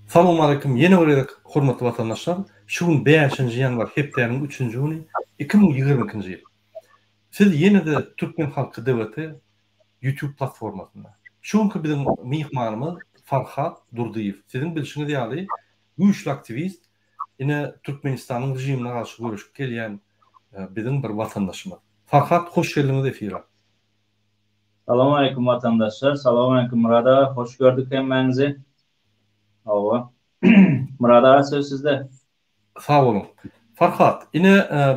Salamu aleyküm. Yeni bir hormatly vatandaşlar. Şuň 5-nji ýanwar hepdeniň 3-nji güni 2022-nji ýyl. Siz yine de Türkmen Halky Devleti YouTube platformasynda. Şuňky biziň mihmanymyz Farhat Durdiýew. Sizin bilişiňiz ýaly güýçli aktivist, ine Türkmenistanyň rejimine garşy görüşip gelýän biziň bir vatandaşymyz. Farhat, hoş geldiňiz efira. Salamu aleyküm vatandaşlar. Salamu aleyküm Murada. Hoş gördük hemmenizi. Hava. Murada söz sizde. Sağ olun. Farhat, ine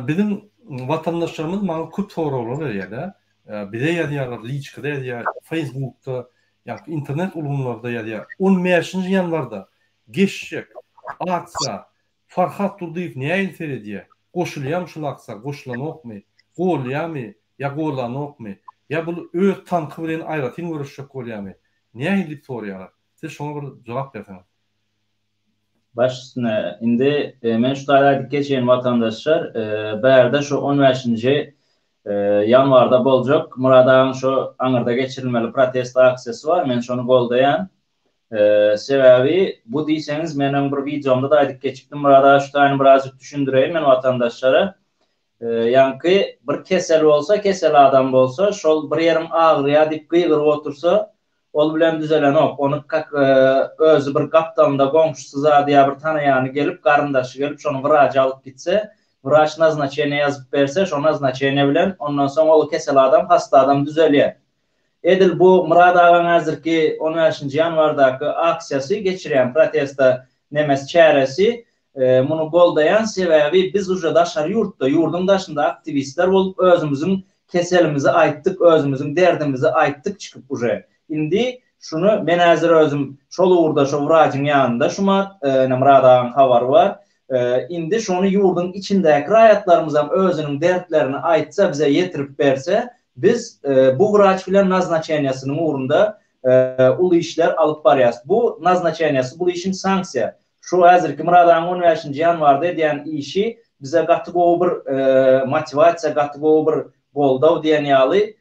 biziň vatandaşlarymyz maňa köp soralar berýärler. Bize ýazýarlar, Liçkada ýazýar, Facebook'ta, ýa-da internet ulgamlarda ýazýar. 15-nji ýanwarda geçjek aksa Farhat Durdiýew näme edýär? Goşulýam şol aksa, goşulanokmy? Golýamy, ýa golanokmy? Ya bu öz tanky bilen aýratyn görüşjek bolýarmy? Näme edip soraýarlar? Siz şoňa bir jogap berseňiz. Baş üstüne. Indi men şu taýlady geçen vatandaşlar bärde şu 15-nji yanwarda boljak Muradaň şu aňyrda geçirilmeli protest aksiyasy var. Men şonu goldaýan. Sebäbi bu diýseňiz meniň bir videomda da aýdyp geçipdim. Murada şu taýny biraz düşündireyim men vatandaşlara. Yankı bir kesel olsa, kesel adam bolsa, şol bir yerim ağrıya dip gıygyryp otursa, ol bilen düzelen ok. Onu özü bir kaptanda gomşusu zadyýa bir tanaýany gelip, garyndaşy gelip, şonu wraça alyp gitse, wraç naznaçeniýe ýazyp berse, şo naznaçeniýe bilen ondan soň ol kesel adam, hasta adam düzelýär. Edil bu Murad agaň häzirki 15-nji ýanwardaky aksiýasy geçirýän protesta nemes çäresi bunu goldayan sebäbi biz uje daşar ýurtda, ýurdun daşynda aktivistler bolup özümüziň keselimizi aýtdyk, özümüziň derdimizi aýtdyk çykyp uje. Indi şunu men häzir özüm şol uğurda şo wraçyň ýanynda şuma Muradaň habary bar. Indi şonu ýurdun içindäki raýatlarymyzam özüniň dertlerini aýtsa, bize ýetirip berse, biz bu wraç bilen naznaçeniýasynyň uğrunda uly işler alyp barýas. Bu naznaçeniýasy, bu işin sanksiýa. Şu häzirki Muradaň 15-nji ýanwarda edýän işi bize gaty bir motivasiýa, gaty bir goldaw diýen ýaly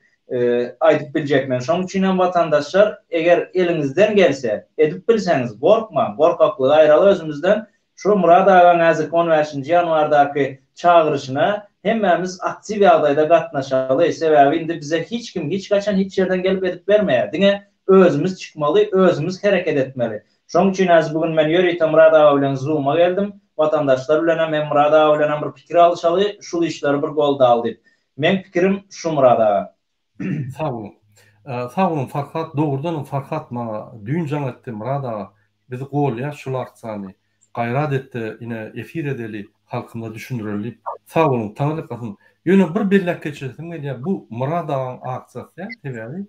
aýdyp biljekmen. Şoň üçin hem vatandaşlar eger eliňizden gelse, edip bilseňiz, gorkma, gorkaklyk aýraly özümizden. Şu Murad agaň häzirki 15-nji ýanwardaky çağırışyna hemmemiz aktiv ýagdaýda gatnaşaly. Sebäbi indi bize hiç kim, hiç kaçan hiç yerden gelip edip bermeýär. Diňe özümüz çykmaly, özümüz hereket etmeli. Şoň üçin häzir bugün men ýöreýtem Murad aga bilen Zoom'a geldim. Vatandaşlar bilen hem Murad aga bilen bir pikir alşaly, şul işleri bir golda aldy. Men pikirim şu Murad aga. Sağ olun. Sağ olun Farhat, doğrudan Farhat maňa düýnjaň etdi Murad aga. Bizi golýar şol aksany gaýrat etdi, ine efir edeli, halkymda düşündireli. Sağ olun, taňylyk bolsun. Ýöne bir bellek geçirdim gelýär. Bu Murad agaň aksasy, sebäbi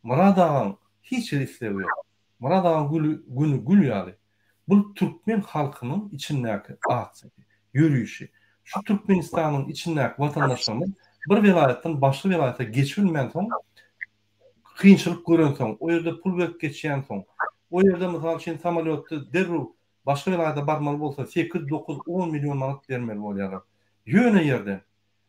Murad agaň hiç islebi ýok. Murad agaň günü ýaly. Bu Türkmen halkynyň içindäki aksy, ýürüýüşi. Şu Türkmenistanyň içindäki vatandaşlarymyz bir welaýatdan başga welaýata geçilmän soň kynçylyk gören soň, o ýerde pul berip geçýän soň, o ýerde mysal üçin samolyotda derru başga welaýata barmaly bolsa 8, 9, 10 million manat bermeli bolýar. Ýöne ýerde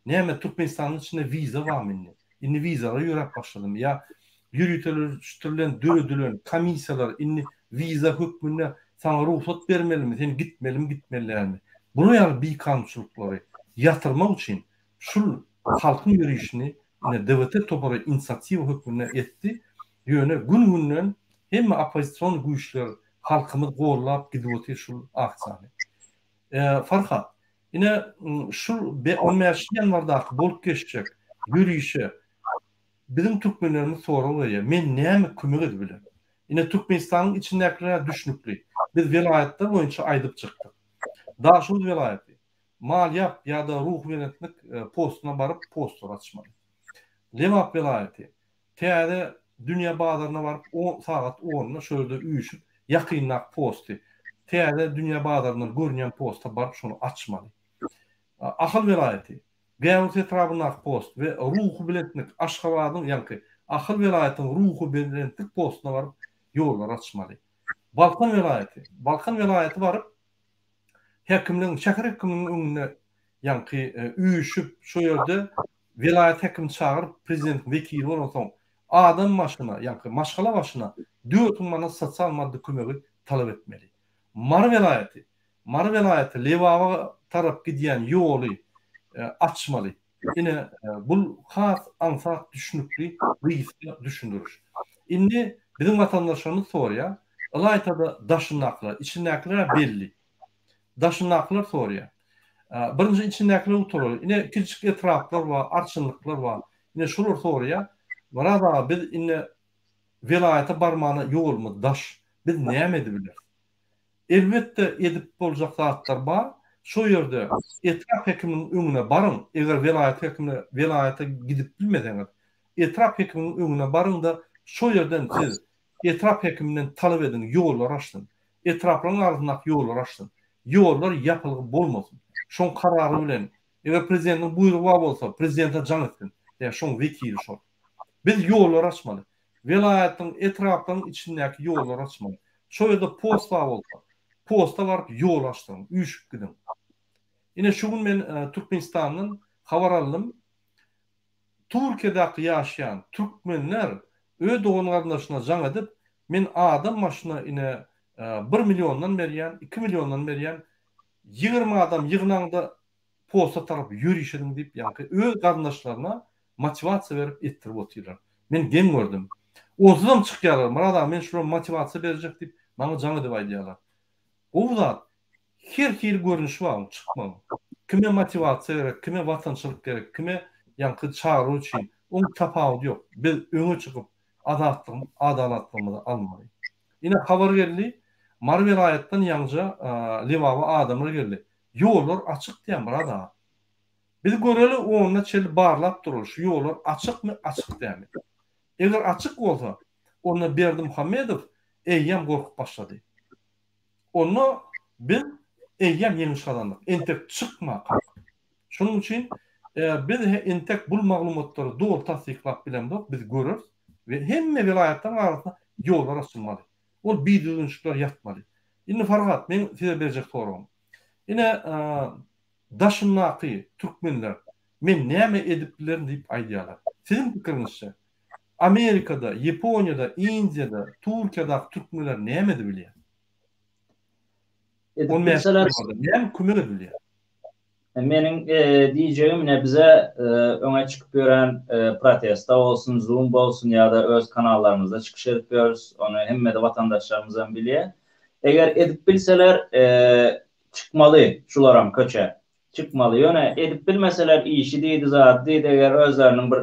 näme Türkmenistanyň içinde wiza barmy? Indi wizalar ýörep başladym. Ya ýürütülen, döwedilen komissiýalar indi wiza hökmünde sana ruhsat bermelimi, sen gitmelimi? Bunu ýaly bir kanunçylyklary ýatyrmak üçin şul halkyň ýürüýüşini ine devlet topary inisiatiwa hökmünde etdi. Ýöne gün-günden hemme opozisiýon güýçler halkymyz gorlap gidip otyr şul aksany. Farhat, ine şul 15 ýanwardaky bolup geçjek ýürüýüşe bizim Türkmenlerimiz soraýar. Men näme kömek edip bilen? Ine Türkmenistanyň içindäkiler düşnükli. Biz welaýatlar boýunça aýdyp çykdyk. Daha şu welaýaty mal ýap ýa-da ruh beretlik postuna baryp postor açmaly. Lewap welaýaty täze dünýä bazaryna baryp 10 saat 10-na şöyle üýüşüp ýakynlak posty. Täze dünýä bazaryna görnýän posta baryp şonu açmaly. Ahal welaýaty Gäwut etrabyna post we ruhu biletnik Aşgabatyň ýa-da ahal welaýatyň ruhu biletnik postuna baryp ýollar açmaly. Balkan welaýaty baryp häkimliň, şäher häkiminiň öňüne ýa-da üýüşüp şo ýerde welaýat häkim çağırıp prezident vekili bolsaň adam başyna ýa-da maşgala başyna 4 manat sosial madda kömegi talap etmeli. Mar velayeti Levawa tarap gidýän ýoly açmaly. Ine bu has ansat düşünükli gyýsy düşündürüş. Indi bizim vatandaşlarymyz sorýar, Ilaytada daşynaklar, içindäkiler belli. Daşynaklar sorýar. Birinji içindäkiler oturar. Ine kiçik etraplar var, arçynlyklar var. Ine şolar sorýar. Barada biz ine velayete barmana ýolmy daş. Biz näme edebilir? Elbette edip boljak zatlar bar. Şo ýerde etrap hekiminiň öňüne barın. Eger velayete gidip bilmeseňiz, etrap hekiminiň öňüne barın da şo ýerden siz etrap hekiminden talep edin, ýollar açdyn. Etraplaryň arasyndaky ýollar açdyn. Ýollar ýapylyp bolmasyn. Şoň karary bilen, eger prezidentiň buyrugy bolsa, prezidente jan etsin. Ya şoň wekili şol. Biz ýollar açmaly. Velayetiň etraplaryň içindäki ýollar açmaly. Şo ýerde posta bolsa, posta barıp ýol açdym, üýşüp gidin. Ine şu gün men Türkmenistanyň habar aldım. Türkiýede ýaşaýan türkmenler öz doğun gardaşyna jan edip, men adam maşyna ine 1 milyondan berýän, 2 milyondan berýän 20 adam ýygnaňda posta tarap ýürüşelim diýip, ýa-ni öz gardaşlaryna motivasiýa berip etdirip oturýar. Men gem gördüm. Ozdan çykýar, marada men şuna motivasiýa berjek diýip, maňa jan edip aýdýarlar. O zat her hil görünüş var, çıkmam. Kime motivasiýa gerek, kime watançylyk gerek, kime ýa-ni çağırуу üçin, oň tapawudy ýok. Biz öňe çykyp adalatlygymy almaly. Ine habar geldi, Mar velayetden ýanja Levawa adamlar geldi. Ýollar açyk diýen barada. Biz göreli oňa çel barlap durur. Şu ýollar açykmy, açyk diýen. Eger açyk bolsa, onda Berdimuhammedow eýýem gorkup başlady. Onu biz eýýem ýeňiş kazandyk. Entek çykma. Şonuň üçin biz entek bul maglumatlary dogry tasdiklap bilendik, biz görür we hemme velayetden arasynda ýollar açylmaly. Ol biýdüňçiler ýatmaly. Indi Farhat, men size berjek soragam. Ine daşynnaky türkmenler men näme edip bilerim diýip aýdýarlar. Sizin pikiriňizçe Amerikada, Ýaponiýada, Indiýada, Türkiýede türkmenler näme edip bilýär? Mesela näme kömek edip bilýär? Meniň diýjegim ne bize öňe çykyp gören protesta bolsun, Zoom bolsun ýa-da öz kanallarymyzda çykyş edip görürs. Onu hemme de watandaşlarymyzdan bilýär. Eger edip bilseler çıkmaly, şularam köçe. Çıkmaly. Ýöne edip bilmeseler işi diýdi zat, diýdi eger özleriniň bir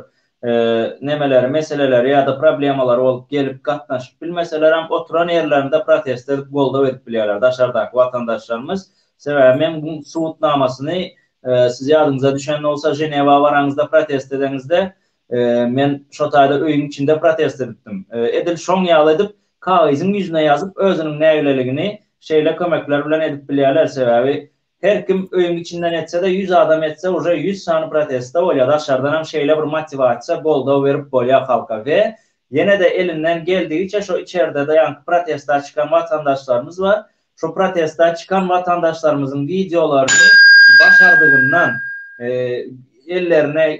nemeleri, meseleleri ýa-da problemalary bolup gelip gatnaşyp bilmeseler hem oturan ýerlerinde protest edip goldaw edip bilýärler. Daşardaky watandaşlarymyz. Sebäbi men bu suwutnamasyny siz ýadyňyza düşen bolsa Ženewa baraňyzda protest edeňizde men şo taýda öýüň içinde protest edipdim. Edil şoň ýaly edip kagyzyň ýüzüne ýazyp özüniň näýleligini şeýle kömekler bilen edip bilýärler. Sebäbi her kim öýüň içinden etse de 100 adam etse uje 100 sany protesta bolýar. Daşardan hem şeýle bir motivasiýa goldaw berip bolýar halka we ýene de elinden geldigiçe şo içeride daýan protesta çykan watandaşlarymyz var. Şu protesta çıkan vatandaşlarımızın videolarını başardığından ellerine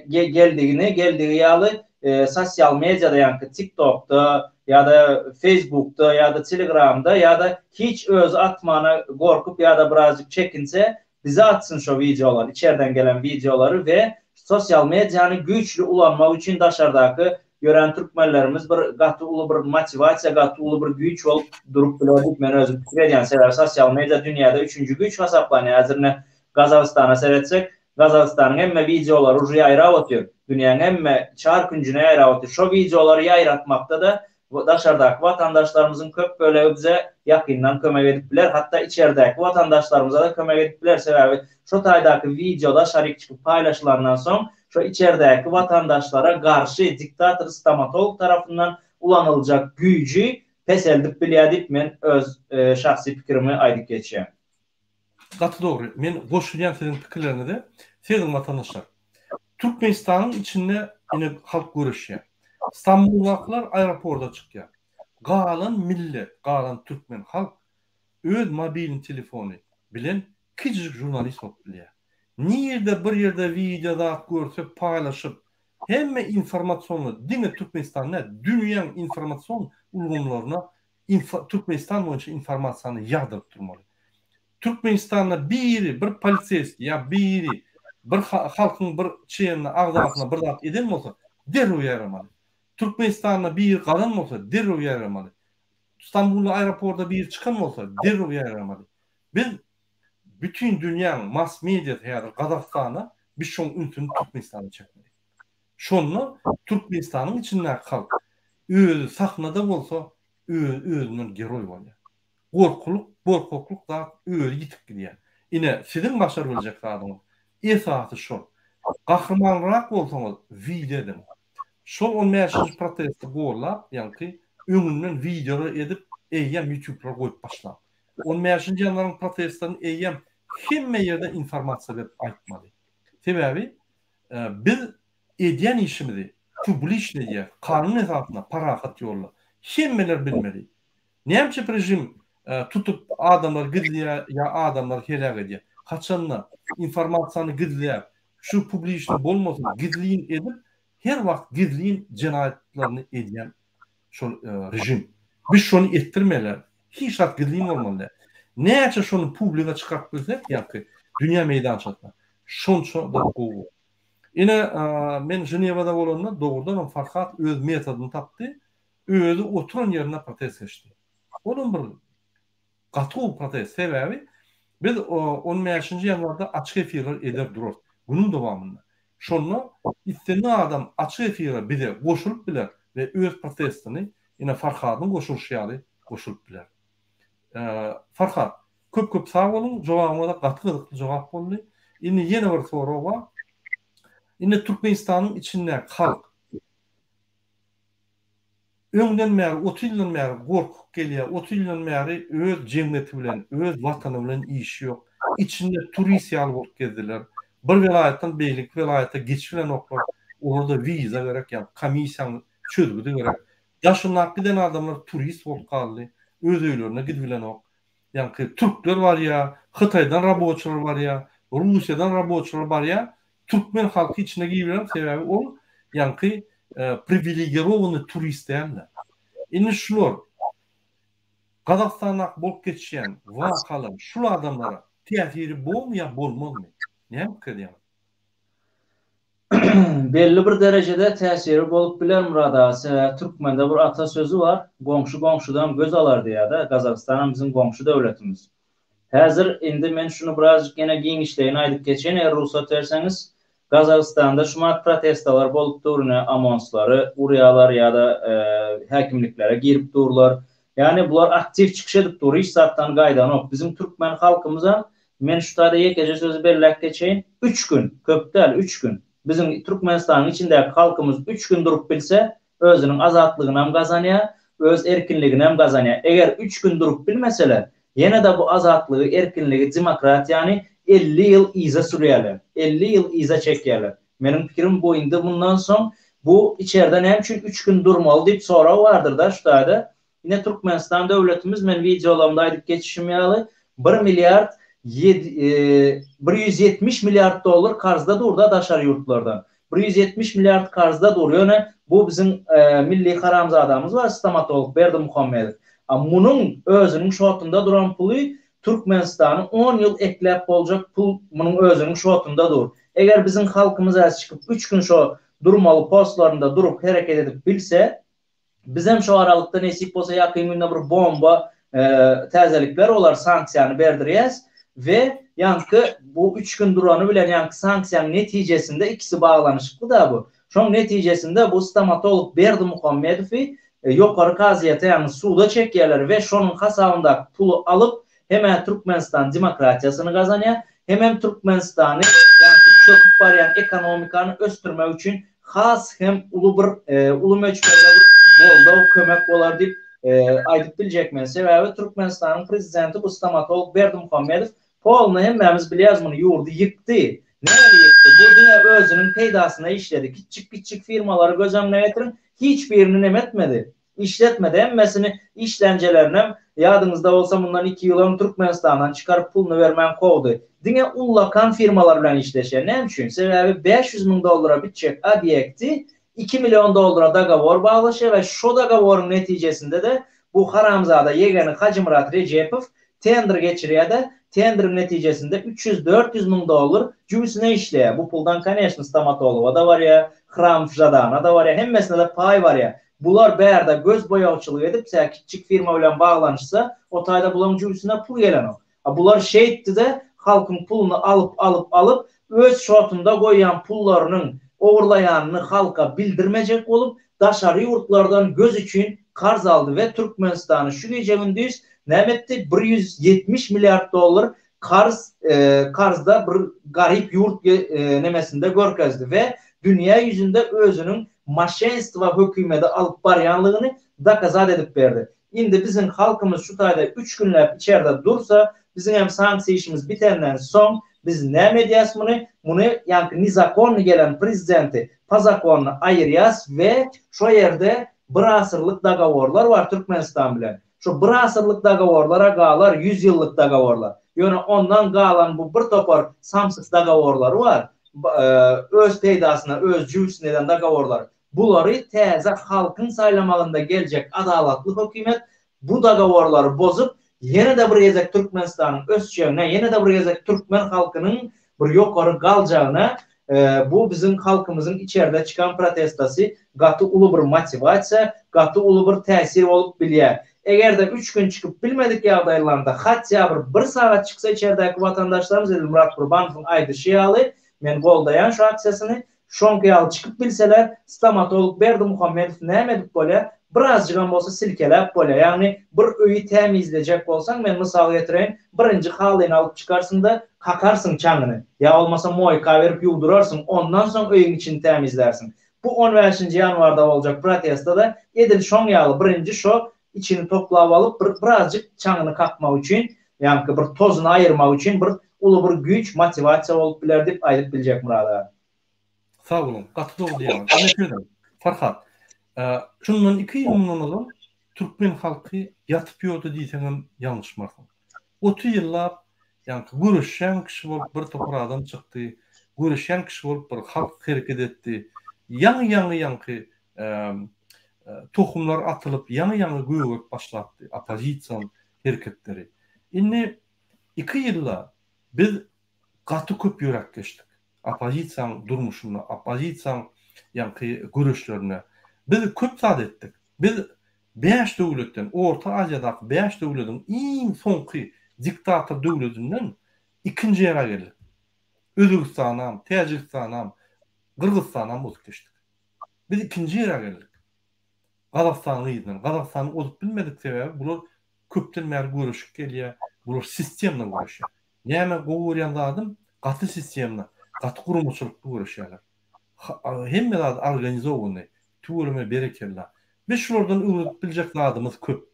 geldiği ýaly sosyal medyada ýa-ni TikTok'ta ya da Facebook'ta ya da Telegram'da ya da hiç öz atmana korkup ya da birazcık çekinse bize atsın şu videolar, içeriden gelen videoları ve sosyal medyanı güçlü ulanmak için daşardaky gören türkmenlerimiz bir gatı ulu bir motivasiya, gatı ulu bir güç olup durup biledik. Men özüm fikirdiýän sebäbi sosial media dünýäde 3-nji güç hesaplanýar. Hazırne Gazagystana seyretsek, Gazagystanyň hemme videoları uju ýaýrap otýar. Dünýäniň hemme çar küncüne ýaýrap otýar. Şo videoları ýaýratmakda da daşardaky watandaşlarymyzyň köp bölegi bize ýakyndan kömek edip biler. Hatta içeridäki watandaşlarymyza da kömek edip biler. Sebäbi şo taýdaky videoda şarik çykyp paýlaşylandan soň şu içerideki vatandaşlara karşı diktatör stomatolog tarafından ulanılacak gücü pes edip bilýär men öz şahsi pikirimi aýdyp geçýär. Gatı doğru. Men goşulýan sizin pikirlerine de sizin vatandaşlar. Türkmenistanyň içinde ine halk görüşýär. İstanbullaklar aeroporda çykýar. Galan millet, galan türkmen halk öz mobil telefonu bilen kiçik jurnalist bolup bilýär. Nirde bir yerde videoda görsep paylaşıp hemme informasyonu dine Türkmenistan'da dünyanın informasyon ulgamlaryna Türkmenistan boyunca informasyonu yağdırıp durmalı. Türkmenistan'da bir politsiyeski ya bir halkın bir şeyini ağzına bir zat eden olsa derhal yaramalı. Türkmenistan'da bir kadın olsa derhal yaramalı. İstanbul aeroportda bir çıkan olsa derhal yaramalı. Biz bütün dünyanın mass media teatr Kazakistan'a biz şon üntünü Türkmenistan'a çekmeliyiz. Şonu Türkmenistan'ın içinden halk özü sahnada olsa özünün geroy var ya. Korkuluk da özü yitip gidiyor. Yine sizin başarabilecek adamı esası şu. Kahramanlık olsanız video dedim. Şol 15. protesti go'lap, yani öňünden video edip eýem YouTube'ga goýup başlap. 15. ýyllaryň protestlerini eýem hemme ýerde informasiýa berip aýtmaly. Sebäbi biz edýän işimizi publiçne kanun esasyna parahat ýolla hemmeler bilmeli. Näçe rejim tutup adamlar gizliýär ya adamlar helak edýär. Haçanla informasiýany gizliýär. Şu publiçne bolmasyn gizliýin edip her wagt gizliýin jinayetlerini edýän şol rejim. Biz şonu ettirmeler. Hiç wagt gizliýin bolmaly. Näçe şonu publika çykaryp bilsek, ýa-ki dünýä meýdançasynda şonça da gowy. Ine men Jenewada bolanda dogrudan Farhat öz metodyny tapdy. Özü oturan ýerine protest geçdi. Onun bir gaty protest sebäbi biz 15-nji ýyllarda açyk efirler edip durur. Bunun dowamında şonu istenen adam açyk efire bize goşulyp biler ve öz protestini ine Farhatyň goşulşýaly goşulyp biler. Farhat, köp sag bolun, jogabyňa da gaty jogap boldy. Ine ýene bir soru bar. Ine Türkmenistanyň içinde halk öňden bäri 30 ýyldan bäri gorkup gelýär. 30 ýyldan bäri öz jemgyýeti bilen, öz watany bilen işi ýok. İçinde turist ýaly bolup gezdiler. Bir welaýatdan beýlik welaýata geçilen oklar. Orada viza gerek, ýa komissiýany çözgüdi gerek. Ýaşynak giden adamlar turist bolup galdy. Öz öýlerine gidbilen ok. Ýa-ki türkler bar ýa, Hytaýdan raboçylar bar ýa, Russiýadan raboçylar bar ýa, türkmen halky içine giýilen sebäbi ol, ýa-ki privilegirowany turist däldi. Indi şular Kazakstana bolup geçýän wakalar şul adamlara täsiri bolmaýar bolmazmy? Näme pikir? Belli bir derecede täsiri bolup biler Murada. Türkmende bir ata sözü var. Goňşy goňşydan göz alar diýär. Kazakistan bizim goňşy döwletimiz. Häzir indi men şunu birazcık gene giňişleýin aýdyp geçen, eger ruhsat berseňiz, Kazakistanda şumat protestalar bolup durny, amonsları, uryalar ýa-da häkimliklere girip durlar. Yani bular aktif çykyş edip dur, hiç zatdan gaýdan ok. Bizim türkmen halkymyza men şu taýda ýekeje sözü berläp geçeýin. 3 gün, köpdäl 3 gün. Bizim Türkmenistanyň içindäki halkymyz 3 gün durup bilse, özüniň azatlygyny hem gazanýar, öz erkinligini hem gazanýar. Eger 3 gün durup bilmeseler, ýene de bu azatlygy, erkinligi, demokratiýany 50 ýyl iza sürýärler. 50 ýyl iza çekýärler. Menin pikirim bu indi bundan soň bu içeride näme üçin 3 gün durmaly diýip soraw bardyr da şu taýda. Ine Türkmenistan döwletimiz men videolamda aýdyp geçişim ýaly 170 milyard dolar karzda durda daşar yurtlardan. 170 milyard karzda duruyor. Bu bizim milli haramzadamız var, stomatolog Berdimuhammedow. Bunun özünün şotunda duran pulu Türkmenistan'ın 10 yıl eklep olacak pul bunun özünün şotunda dur. Eğer bizim halkımız az çıkıp 3 gün şu durmalı postlarında durup hareket edip bilse, bizim şu aralıkta nesip olsa yakınında bir bomba təzəlikler olar, sanksiyanı berdiriyəz ve yankı bu 3 gün duranı bilen yankı sanksiyanın neticesinde ikisi bağlanışıklı da bu. Şonun neticesinde bu stomatolog Berdimuhammedow yukarı kaziyete yani suda çekýärler ve şonun hasabında pulu alıp hemen Türkmenistan demokratiyasını kazanıyor, hemen Türkmenistan'ı yani çöküp barayan ekonomikanı östürmek için has hem ulu möçberde bir bolda kömek olar deyip aýdyp biljekmen. Sebäbi Türkmenistanyň prezidenti bu stomatolog Berdimuhammedow polny hemmemiz bilýäris muny ýurdu ýykdy. Näme ýykdy? Bu diňe özüniň peýdasyna işledi. Kiçik firmalary gözlemle getirin, hiç birini nemetmedi. İşletmedi. Hemmesini işlencelerine ýadyňyzda bolsa bundan 2 ýyl Türkmenistandan çykaryp pulunu bermän kowdy. Diňe ullakan firmalar bilen işleşýär. Näme üçin? Sebäbi 500 000 dolara bitjek obyekti 2 milyon dolara dagawor bağlaşıyor ve şu dagaworun neticesinde de Bu haramzada yegeni Hacı Murat Recepov tender geçiriyede tenderin neticesinde 300-400 min dolar cübüsüne işleye. Bu puldan конечно Stomatolova da var ya, Hram Fjadana da var ya, hemmesine de pay var ya. Bular bəyərdə göz boyavçılığı edip, kiçik firma ile bağlanışsa, o tayda bulan cübüsüne pul gelen o. Bular şeytti de halkın pulunu alıp öz şortunda koyan pullarının uğurlayanını halka bildirmeyecek olup daşarı yurtlardan göz için karz aldı ve Türkmenistan'ı şu gecemindeyiz Nemetti 170 milyar dolar karzda bir garip yurt nemesinde görkezdi ve dünya yüzünde özünün maşenstva hükümeti alıp baryanlığını da kazat edip verdi. Şimdi bizim halkımız şu tayda 3 günler içeride dursa bizim hem sanksiya işimiz bitenden son biz ne medyasını bunu yani nizakonlu gelen prezidenti pazakonlu ayırıyaz ve şu yerde bir asırlık dagavorlar var Türkmenistan bilen. Şu bir asırlık dagavorlara galar 100 yıllık dagavorlar. Yani ondan galan bu bir topar samsız dagavorları var. Öz peydasına, öz cüvsüne eden dagavorlar. Bunları teze halkın saylamalında gelecek adalatlı hükümet bu dagavorları bozup yine de bir gezek Türkmenistan'ın özçeğine, yine de bir gezek Türkmen halkının bir yukarı kalacağına bu bizim halkımızın içeride çıkan protestası gatı ulu bir motivasiya, gatı ulu bir tesir olup biliyor. Eğer de 3 gün çıkıp bilmedik yağdaylarında hatta bir saat çıksa içerideki vatandaşlarımız dedi Murat Kurbanov'un aydışı alı men goldayan şu aksiyasını şonki alı çıkıp bilseler stomatolog Berdi Muhammed Nemedik böyle birazcık olsa silkelep böyle yani bir öğü temizleyecek olsan ben misal getireyim birinci halini alıp çıkarsın da kakarsın çangını ya olmasa moyka verip yuldurarsın ondan sonra öğün için temizlersin. Bu 15. yanvarda olacak protestada edil şon yağlı birinci şu içini toplav alıp birazcık çangını kakmak için yani bir tozunu ayırmak için bir ulu bir güç motivasiya olup biler deyip ayıp bilecek Murat. Sağ olun. Katı doğru diyemem. Farhat. Şundan 2 yıl bundan Türkmen halkı yatıp yiyordu diysem yanlış mı? 30 yıllar yani görüşen kişi olup bir toprağdan çıktı. Görüşen kişi olup bir halk hareket etti. Yankı tohumlar atılıp yanı güyük başlattı. Opozisyon hareketleri. Inni 2 yılla biz katı köp yürek geçtik. Opozisyon durmuşuna, opozisyon yankı görüşlerine. Biz köp saat ettik. Biz 5 devletten, Orta Asya'daki 5 devletin en sonki diktatör devletinden ikinci yere geldik. Özbekistan'a, Tacikistan'a, Kırgızistan'a bozuk geçtik. Biz ikinci yere geldik. Kazakistan'ı olup bilmedik sebebi bular köpten mer görüşüp geliyor. Bular sistemle görüşüyor. Yani goğuryan adım katı sistemle, katı kurumçulukla görüşüyorlar. Hem de organize olundu. Tuğruma berekella. Biz şuradan öğrenip bilecek adımız köp.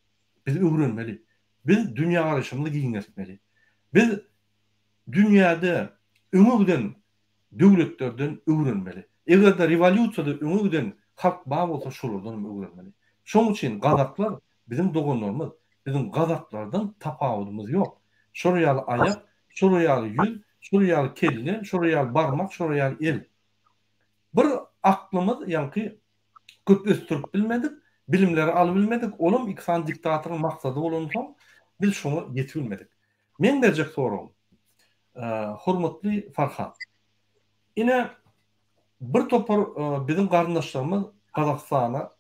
Biz öğrenmeli. Biz dünya arayışımını giyinetmeli. Biz dünyada öňe giden döwletlerden öwrenmeli. Eger de revolýusiýada öňe giden halk bar bolsa şolardan öwrenmeli. Şoň üçin gazaklar bizim dogonlarymyz, bizim gazaklardan tapawudymyz ýok. Şoraýaly aýak, şoraýaly ýüz, şoraýaly kelle, şoraýaly barmak, şoraýaly el. Bir aklymyz ýa-ni köp östürüp bilmedik, bilimleri alyp bilmedik. Olum iksan diktatoryň maksady bolansoň biz şoňa ýetip bilmedik. Men berjek sorum. Hormatly Farhat. Ine bir topar bizim garyndaşlarymyz Kazakstana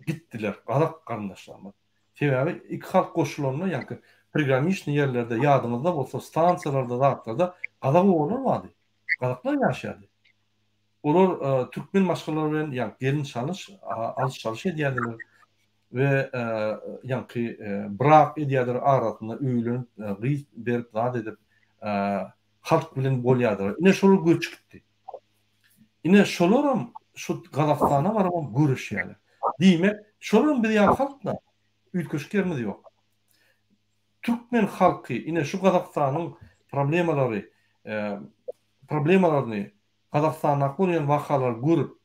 gittiler. Kazak garyndaşlarymyz. Sebebi iki halk goşularyny ýa-ni programmistni ýerlerde ýadymyzda bolsa stansiýalarda zatlarda Kazak oğullar vardy. Kazaklar ýaşaýdy. Olar Türkmen başgaları bilen ýa-ni gelin çalış, alış-çalış edýärdiler we ýa-ni bırak edýärler aratyna öýlenip, gyz berip zat edip halk bilen bolýardylar. Ine şolar göç gitdi. Ine şolaram şu Kazakstana baram görüşýärler. Diýmek, şolaram bir ýa halkla üýtgeşkermiz ýok. Türkmen halky ine şu Kazakstanyň problemalaryny Kazakstana bolýan wakalar görüp,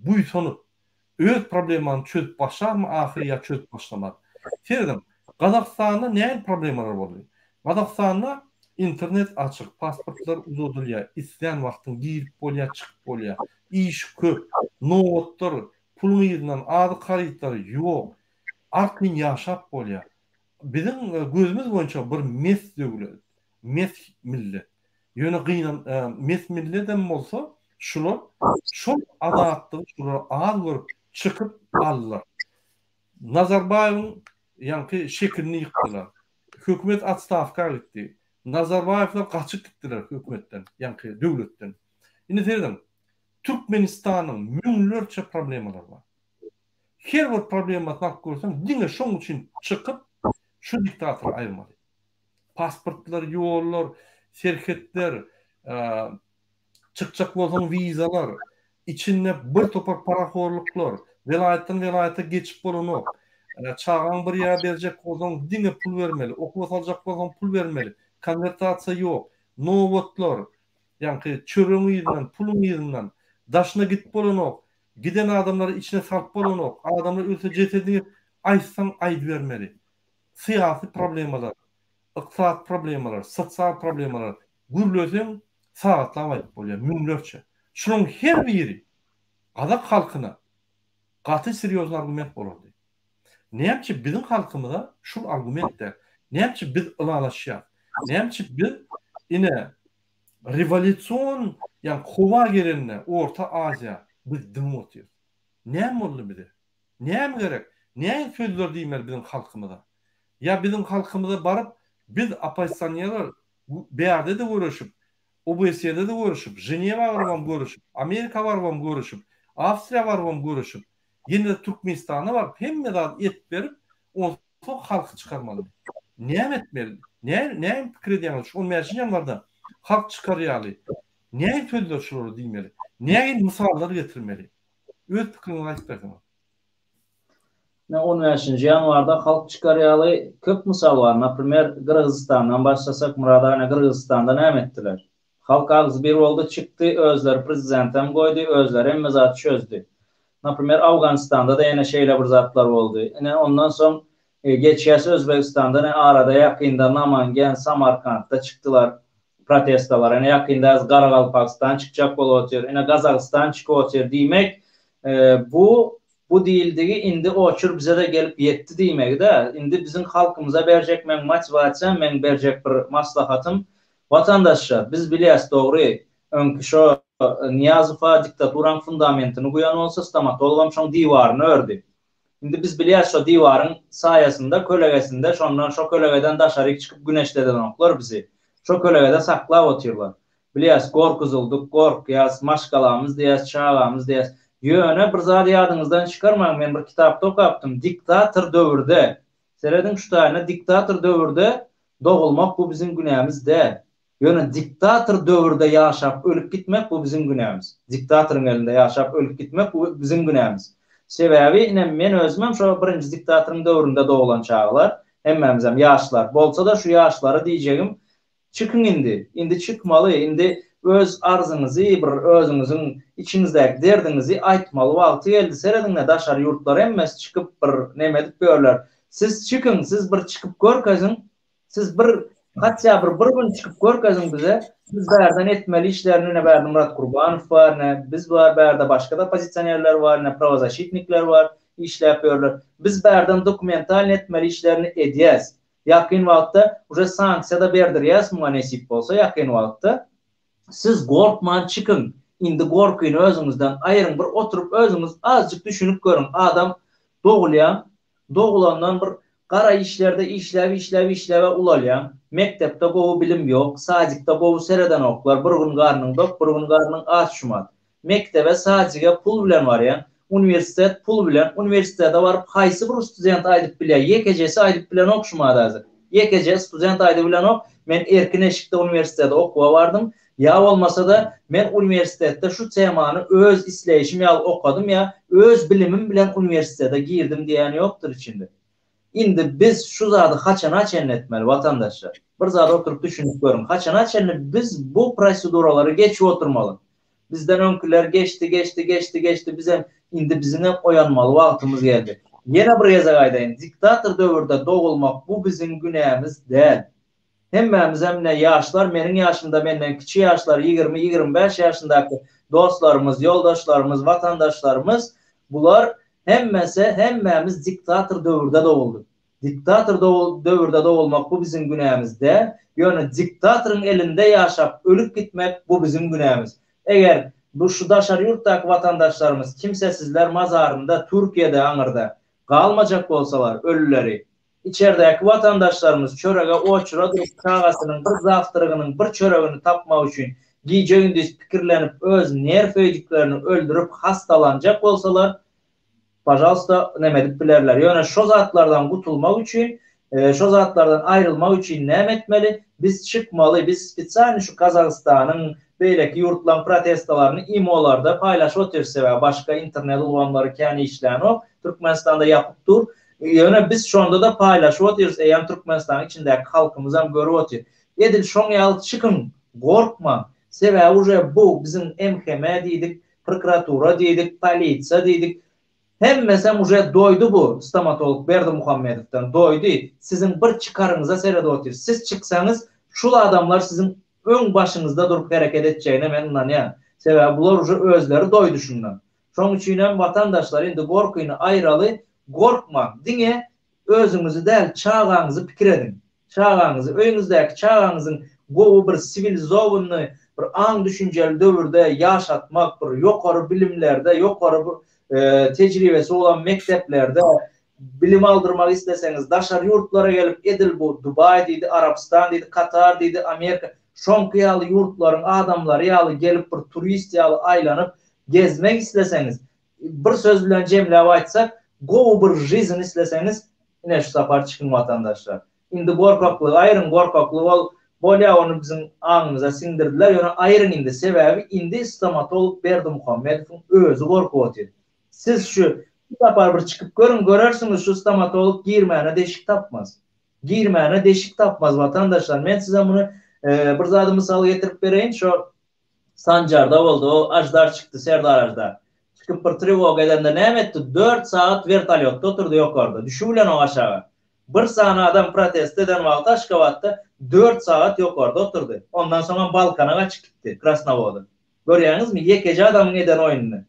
buýsanyp, öz problemany çözüp başarmy, ahyry ýa çözüp başlamady. Serdim, Kazakstanda näme problemler boldy? Kazakstanda internet açık, pasportlar uzadılıyor, isteyen vaktin girip bolya, çıkıp bolya, iş köp, notlar, pulun yerinden adı kayıtları yok. artyn yaşap bolýar. Bizim gözümüz boyunça bir mes dögüledi. Mes millet. Ýöne gynan mes milletem bolsa şular şol adatly şular az görüp çıkıp aldylar. Nazarbayewiň ýanky şekilini ýykdylar. Hökümet atstavka gitdi. Nazarbayewlar kaçıp gittiler hökümetten, ýanky döwletden. Indi derdim, Türkmenistanyň müňlerçe problemalar var. Her bir problema tak görsen, diňe şoň üçin çıkıp şu diktator aýrmaly. Pasportlar, ýollar, serhetler, çıkacak bolsaň vizalar, içinde bir topar paraxorluklar, velayetden velayete geçip bolany, çağan bir ýa berjek bolsaň diňe pul bermeli, okuwa saljak bolsaň pul bermeli, konvertasiýa ýok, nowotlar, ýanky çöreň ýerinden, puluň ýerinden daşına git bolany, giden adamları içine salt bolany, adamlar ölse cesedini aýtsaň aýdy bermeli. Siyasi problemalar, iqtisad problemalar, sosial problemalar gürleseň sagatlar aýdyp bolýar, müňlerçe. Şunun her biri Kazak halkyna gaty seriýoz argument bolady. Näçe bizim halkymyza şu argumentler, näçe biz ılalaşýar, näçe biz ine revolýusiýon, ýani kowa gelenine Orta Aziýa biz dymotýar. Näme boldy bide? Näme gerek? Näme sözler diýmeli bizim halkymyza? Ya bizim halkymyza barıp biz opozisiýonlar beýerde de görüşüp, OBS'de de görüşüp, Ženeva barwam görüşüp, Amerika barwam görüşüp, Awstriýa barwam görüşüp, ýene Türkmenistana barıp hemme zat et berip, onu halky çykarmaly. Näme etmeli? Näme pikir edýär? Şu meşinýanlarda halk çykarýaly. Näme sözler şolary diýmeli? Näme misallar getirmeli? Öz pikirini aýtdyň. 15 yanvarda halk çıkaryalı köp misal var. Naprimер, Kırgızistan'dan başlasak Muradana Kırgızistan'da näme etdiler? Halk ağzı bir oldu çıktı, özler prezidentem koydu, özler emme zat çözdü. Naprimер, Afganistan'da da yine şeyle bir zatlar oldu. Ondan sonra geçýäs Özbekistan'da arada yakında Namangan, Samarkand'da çıktılar protestolar. Yakında az Qaraqalpaqstan çıkacak bolýar, Kazakistan çıkýar diýmek bu değildigi indi oçur bize de gelip yetti diýmek de. Indi bizim halkımıza berjek men motivasiýa, men berjek bir maslahatym vatandaşlar. Biz bilýäs dogry, öňkü şo Niyazowa diktaturan fundamentini guyan olsa stomatologam şoň diwaryny ördü. Indi biz bilýäs şo diwaryň saýasynda, kölegesinde şondan şo kölegeden daşaryk çykyp güneşleden oklar bizi. Şo kölegede saklap otyrlar. Bilýäs gorkuzuldyk, gorkýas, maşgalamyz diýäs, çağamyz diýäs. Ýöne bir zat ýadyňyzdan çykarmaň, men bir kitapda okapdym. Diktator döwürde. Seredin şu taýyna diktator döwürde dogulmak bu bizim günämiz däl. Ýöne diktator döwürde ýaşap ölüp gitmek bu bizim günämiz. Diktatoryň elinde ýaşap ölüp gitmek bu bizim günämiz. Sebäbi men özüm şo birinji diktatoryň döwründe dogulan çağlar, hemmemiz hem ýaşlar bolsa da şu ýaşlara diýjegim, çıkın indi. Indi çıkmaly, indi öz arzyňyzy, bir özüňiziň içinizdäki derdinizi aýtmaly wagty geldi. Seredinle daşary ýurtlar emmes çıkıp bir näme edip görler. Siz çıkın, siz bir çıkıp görkäziň, siz bir hatça bir gün çıkıp görkäziň bize. Biz bärden etmeli işlerini ne bärde Murat Gurbanow var, ne biz var bärde başga da pozisionerler var, ne pravozashitnikler var, işläp ýörler. Biz bärden dokumental etmeli işlerini edýäs. Ýakyn wagtda uje sanksiýa da berdirýäs, muňa nesip bolsa ýakyn wagtda siz gorkman çıkın. Indi gorkyny özüňizden aýryň, bir oturup özüňiz azjyk düşünüp görüň. Adam dogulandan bir gara işlerde işläp ulalýan. Mektepde gowy bilim ýok, sadykda gowy sereden oklar, bir gün garnyň dok, bir gün garnyň aç şumat. Mektebe sadyga pul bilen barýan, universitet pul bilen, universitede barıp haýsy bir student aýdyp bilýär, ýekejesi aýdyp bilen okşumady hazır. Ýekeje student aýdyp bilen ok, men erkin eşikde universitede okuwa bardym. Ya olmasa da men üniversitede şu temany öz isleýişim ýaly okadym ya öz bilimim bilen üniversitede girdim diýen ýokdur içinde. Indi biz şu zady haçan etmeli vatandaşlar. Bir zady oturup düşünüp görün. Haçan biz bu proseduralary geçip oturmaly. Bizden öňküler geçti. Bize indi bizine oyanmalı wagtymyz geldi. Ýene bir ýazak aýdaýyn. Diktator döwürde dogulmak bu bizim günämiz däl. Hemmemiz hemne yaşlar, menin yaşımda menden kiçi yaşlar 20-25 yaşındaky dostlarımız, yoldaşlarımız, vatandaşlarımız bular hemmemiz diktatör dövrde doğulduk. Diktatör dövrde doğulmak bu bizim günämizde. Yani diktatörün elinde yaşap, ölüp gitmek bu bizim günämiz. Eğer bu şu daşar yurttaki vatandaşlarımız kimsesizler mazarında Türkiye'de aňyrda kalmayacak bolsalar ölüleri, içerideki vatandaşlarımız çörege oçura durup kağasının bir zaftırığının bir çöregini tapmak için gece gündüz pikirlenip öz nerv öýdüklerini öldürüp hastalanacak bolsalar, pajalsta nemedip bilerler. Yani şu zatlardan kutulmak için, şu zatlardan ayrılmak için ne etmeli? Biz çıkmalı, biz spesialni şu Kazakistan'ın beyleki yurtlan protestolarını imolarda paylaşıp otursa ve başka internet ulanları kendi işlerini o Türkmenistan'da yapıp dur. Yani biz şu anda da paylaşıp oturuyoruz. Eğer Türkmenistan içindeki halkımızdan görüp oturuyor. Edil şoň ýaly çıkın, korkma. Sebäbi uje bu bizim MHM diýdik, prokuratura diýdik, polisiýa diýdik. Hemmesem uje doydu bu stomatolog Berdimuhammedov'dan doydu. Sizin bir çıkarınıza serede otur. Siz çıksanız şul adamlar sizin ön başınızda durup hareket edeceğine men inanýan. Sebäbi bular uje özleri doydu şundan. Şoň üçin hem vatandaşlar indi gorkuýny aýraly, gorkma. Diňe özüňizi däl çağaňyzy pikir edin. Çağaňyzy, öýüňizdäki çağaňyzyň gowy bir sivilizowany, bir aň düşünjeli döwürde ýaşatmak, bir ýokary bilimlerde, ýokary tecrübesi olan mekteplerde bilim aldırmak isteseňiz daşar yurtlara gelip edil bu Dubai diýdi, Arabistan diýdi, Katar diýdi, Amerika şonky yurtlaryň adamlary ýaly gelip bir turist ýaly aýlanyp gezmek isteseňiz, bir söz bilen jemläp aýtsak, gowy bir жизнь isteseňiz, ine şu sapar çıkın vatandaşlar. Indi gorkaklyk, aýrym gorkaklyk bolýa onu bizim aňymyza sindirdiler. Ýöne aýrym indi sebäbi indi stomatolog Berdimuhammedowyň özü gorkup otur. Siz şu yapar bir çıkıp görün, görersiniz şu stomatolog girmeyene deşik tapmaz. Girmeyene deşik tapmaz vatandaşlar. Ben size bunu bir zady misal getirip bereyim. Şu Sancar'da oldu. O Ajdar çıktı, Serdar Ajdar. Çıkıp bir trivog edende ne etti? 4 saat vertolyotta oturdu yukarıda. Düşübilen o aşağı. Bir sahne adam protest eden vakti Aşkabat'ta 4 saat yukarıda oturdu. Ondan sonra Balkan'a açık gitti. Krasnovod'a. Görüyorsunuz mu? Yekeci adamın eden oyununu.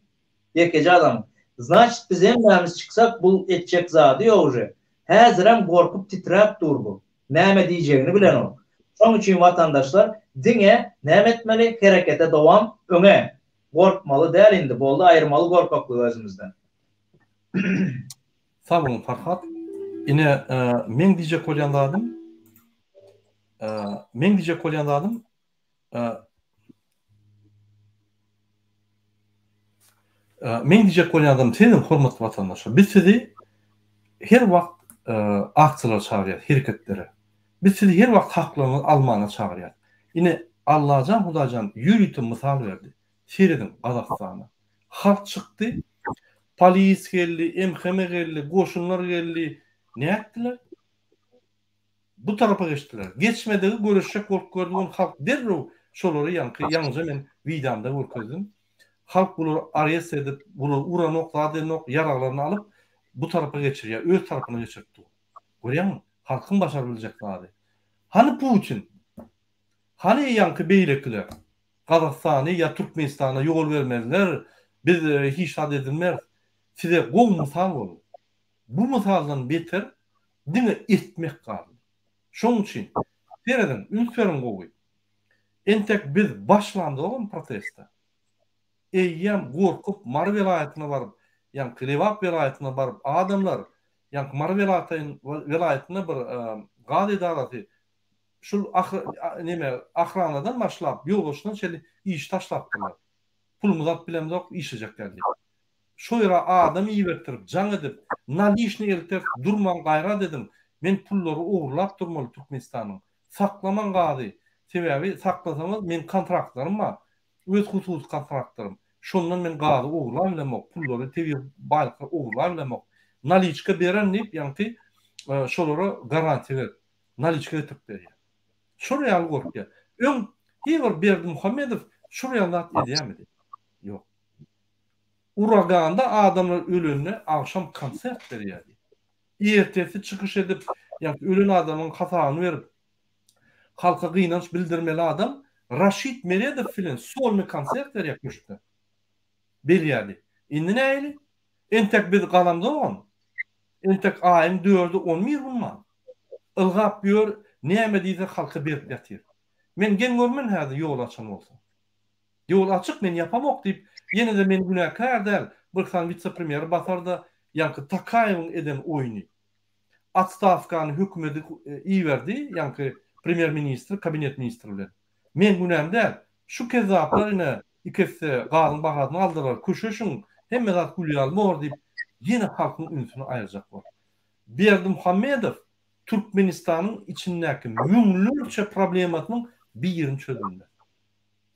Yekeci adamın. Значит, biz hemmemiz çıksak bu etcek zady ýok uje. Häzirem gorkup titrep durdu. Näme diýjegini bilen o. Şoň üçin vatandaşlar diňe näme etmeli? Herekete dowam öňe. Gorkmaly däl indi. Boldy aýyrmaly gorkaklyk özümizden. Sag bolun Farhat. Ine men diýjek bolýanlarym men diýjek bolýanlarym senin hormatly vatandaşlar. Biz sizi her wagt akçylara çağırýar, hereketlere. Biz sizi her wagt haklaryňyzy almana çağırýar. Ine Allahjan Hudajan ýürütip mysal berdi. Seredin Gazakstana. Halk çykdy. Polis geldi, MHM geldi, goşunlar geldi. Ne etdiler? Bu tarafa geçtiler. Geçmedigi görüşecek bolup gördüğüm halk derrew şolary ýalňyja men wiýdamda görkezdim. Halk bunu arrest edip, bunu uran noktada yaralaryny alıp bu tarafa geçirýär, öz tarapyna geçirdi. Görýärmi? Halkyň başar biljekleri. Hani Putin? Hani ýanky beýlekler? Gazakstany ýa Türkmenistana ýol bermezler. Biz hiç had edilmez. Size gowy mysal bol. Bu mysaldan beter diňe etmek gardy. Şoň üçin seredin ülkerin gowy. Entek biz başlandy olan protesta. Eýýem gorkup Mar welaýatyna baryp, ýa Klevap welaýatyna baryp adamlar, ýa Mar welaýatyna bir gady edarasy şul ahranadan başlap ýolgoşdan şeýle iş taşlapdylar. Pulumuz at bilemez ok işejekler diýip. Şo ýere adam iýertirip, jaň edip, nalişni eltip durman gaýra dedim. Men pullary ugurlap durmaly Türkmenistanyň. Saklaman gady. Sebäbi saklasamaz men kontraktlarym bar. Öz husus kontraktlarym. Şondan men gady ugurlap bilemok, pullary tebi baýlykly ugurlap bilemok. Naliçka beren diýip, ýa-ni şolary garanti ber. Naliçka etip berýär. Şuraya gorkýar. Öň Hewer Berdimuhammedow şuraya zat edýärmidi? Ýok. Uraganda adamlar ölünne akşam konsert berýär. Ertesi çıkış edip, ýa ölen adamyň hasagyny berip, halka gynanç bildirmeli adam Raşid Meredov bilen solny konsert berýärmişdi. Berýärdi. Indi näýli? Entek biz galamda on. Entek ayın 4'ü 10 mir bulma. Ilgap diyor, näme diýse halka berip ýatyr. Men gen görmen häzir ýol açan bolsa. Ýol açyk men yapamok diýip, ýene de men günäkär däl. Bir kan vice-premier basarda ýanky Takaýewiň eden oýuny. Atstavkany hökümeti iýerdi, ýanky premier ministr, kabinet ministri bilen. Men günämde şu kezaplar ine ikisi galyň bahadyny aldylar. Köşeşiň hemme zat gülýär mor diýip ýene halkyň ünsüni aýyrjak bol. Berdimuhammedow Türkmenistanyň içindäki müňlerçe problematynyň bir ýerini çözündi.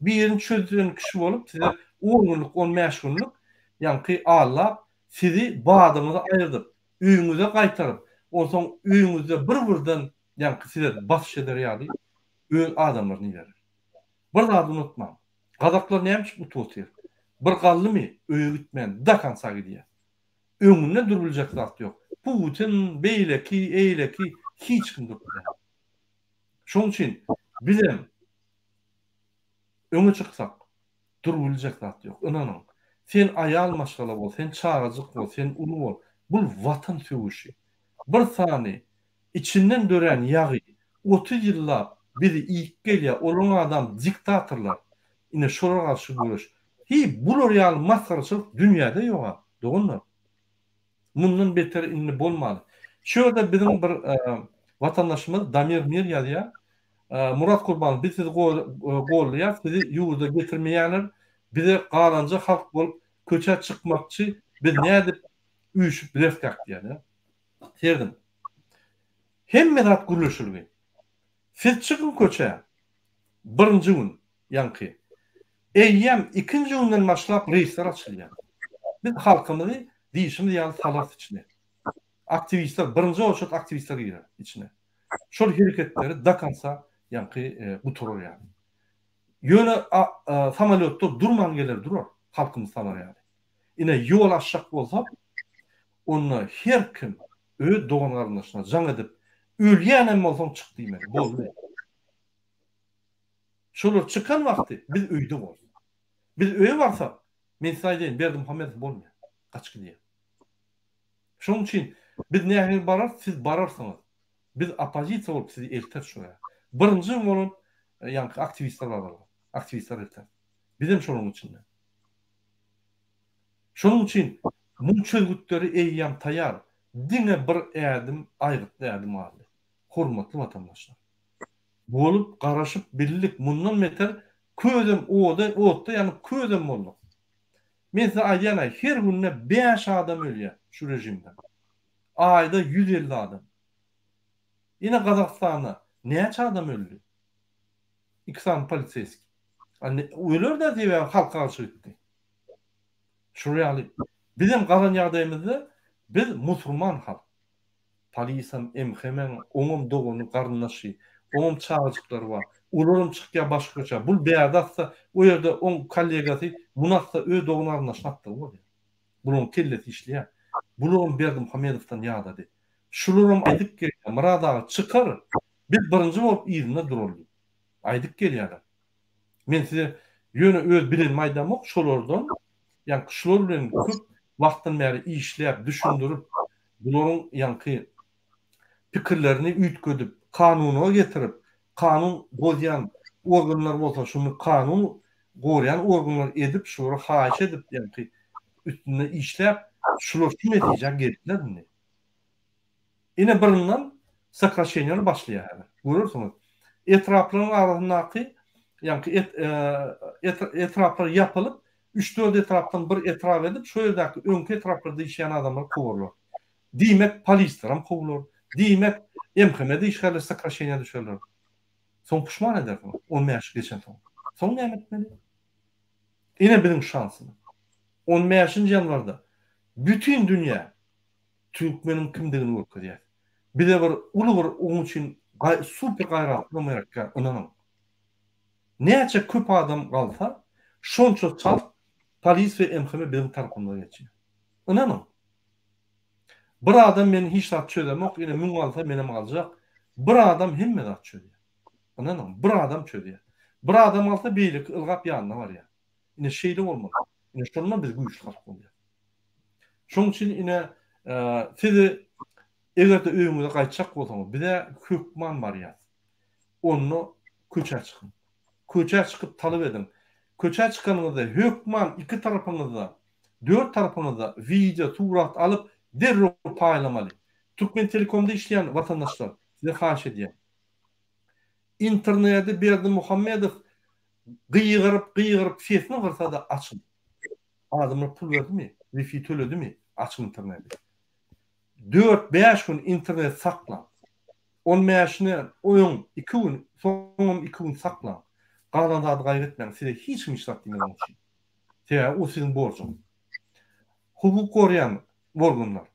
Bir ýerini çözülen kişi bolup size 10 günlük 15 günlük ýanky allap sizi badyňyza aýyrdyp, öýüňize gaýtaryp, olsoň öýüňizde bir-birden ýanky size basyş eder ýaly adamlaryny berer. Bir zat unutma. Gazaklar nämiş bu tosir? Bir gallymy öýe gitmän da kansa gidýär. Öňünde duruljak zat ýok. Putin, beýleki, eýleki hiç kim durmaz. Şoň üçin bizem öňe çyksak duruljak zat ýok. Inanyň. Sen aýal maşgala bol, sen çağajyk bol, sen uly bol. Bul watan söwüşi. Bir sany içinden dören ýagy 30 ýylla bizi ilk gelýär, olan adam diktatorlar. Ine şolara garşy görüş. Bular ýaly masgaraçylyk dünýäde ýok. Dogmy? Mundan beter inni bolmaly. Şöyle bizim bir vatandaşımız Damir Mir ýazýar. Murat Kurban biz sizi gollaýar, sizi ýurda getirmeýärler. Bize galanja halk bolup köçe çykmakçy biz nädip üýüşüp birefkak diýär. Terdim. Hemme zat gürleşildi. Siz çykyn köçe. Birinji gün ýanky. Eýýem ikinji günden başlap reýsler açylýar. Biz halkymyzy diýişimiz ýaly salat içine. Aktivistler, birinji oçut aktivistler girer içine. Şol hereketleri da kansa ýanky bu turur ýaly. Ýöne samolyotda durman gelir durur halkymyz salar ýaly. Ine ýol açjak bolsa onu her kim öz dogan garyndaşyna jaň edip ölýänem bolsaň çyk diýmeli. Boldy. Şolar çıkan wagty biz öýde bolýar. Biz öýe barsak men saýdym Berdimuhammedow bolmaýar. Kaçkı diye. Şoň üçin biz näme barar, siz bararsyňyz. Biz opozisiýa bolup sizi elter şoňa. Birinji bolun ýanky aktivistler bar. Aktivistler elter. Bizim şonuň içinde. Şonuň üçin bu çözgütleri eýýäm taýar. Diňe bir ädim aýryp ädim aldy. Hormatly vatandaşlar. Bolup garaşyp birlik mundan meter közüm otda ýani közüm boldy. Men size aýdýan her günde 5 adam ölýär şu rejimden. Aýda 150 adam. Ine Gazakstanda näçe adam öldü? İksan poliseski. Hani öler de diýip halka garşy gitdi. Şurýaly bizim galan ýagdaýymyzda biz musulman halk. Polisam, emhemen, oňum dogany garyndaşy, oňum çağajyklary bar. Ularym çykýar başgaça. Bul beýadassa o ýerde on kollegasy munatsa öz doganlaryna şatdy bolýar. Bunyň kellesi işleýär. Bularym Berdimuhammedowdan ýagdady. Şularym aýdyp gelýär. Muradagy çykar. Biz birinji bolup ýerine duralım. Aýdyp gelýär. Men size ýöne öz bilen maýdamok şolardan, ýani şolar bilen köp wagtdan bäri işläp, düşündirip, bularyň ýanky pikirlerini üýtgedip, kanuny getirip, kanun bozyan organlar bolsa şunu kanun goýan organlar edip şolara haýyş edip ýani üstünde işläp şular şu netije getirdiler. Ine birinden sakraşenýany başlaýar. Görürsüňiz. Etraplaryň arasyndaky ýani etraplar ýapylyp 3-4 etrapdan bir etrap edip şo ýerdäki öňki etraplarda işleýän adamlar kowurlar. Diýmek polisler hem kowurlar. Diýmek MHM-de işgärler sakraşenýa düşerler. Son pişman edersin. 10 yaş geçen son. Son näme etmeli? Yine bizim şansımız. 10 yaşın yanvarda bütün dünya Türkmenin kimdigini görkezýär. Bir de bir ulu bir oň üçin super gaýratly Amerika inanam. Näçe köp adam galsa, şonça çal polis we MHM bizim tarapymdan geçýär. Inanam. Bir adam meni hiç zat çözemok, ine müň galsa menem galjak. Bir adam hemme zat çözýär. Ananam, bir adam çözýär. Bir adam alsa beýlik ılgap ýanyna bar ýa. Ine şeýle bolmaly. Ine şondan biz güýçli halk bolýar. Şoň üçin ine sizi egerde öýüňize gaýtjak bolsaňyz, bize hökman bar ýa. Onu köçe çykyn. Köçe çykyp talap edin. Köçe çykanyňyzda hökman iki tarapyňyzda, dört tarapyňyzda video, surat alıp derrüw paýlamaly. Türkmen Telekom'da işleyen vatandaşlar size haş edýär. İnterneti Berdi Muhammedow gıyırıp sesini kırsa da açın. Adamlar pul verdi mi? Wi-Fi төлedi mi? Açın interneti. 4-5 gün internet saklan. 10 meşine oyun 2 gün, son 2 gün saklan. Qalan adı gaýretmeň. Size hiç kim işlat diýmeden için. O sizin borcunuz. Hukuk koruyan organlar,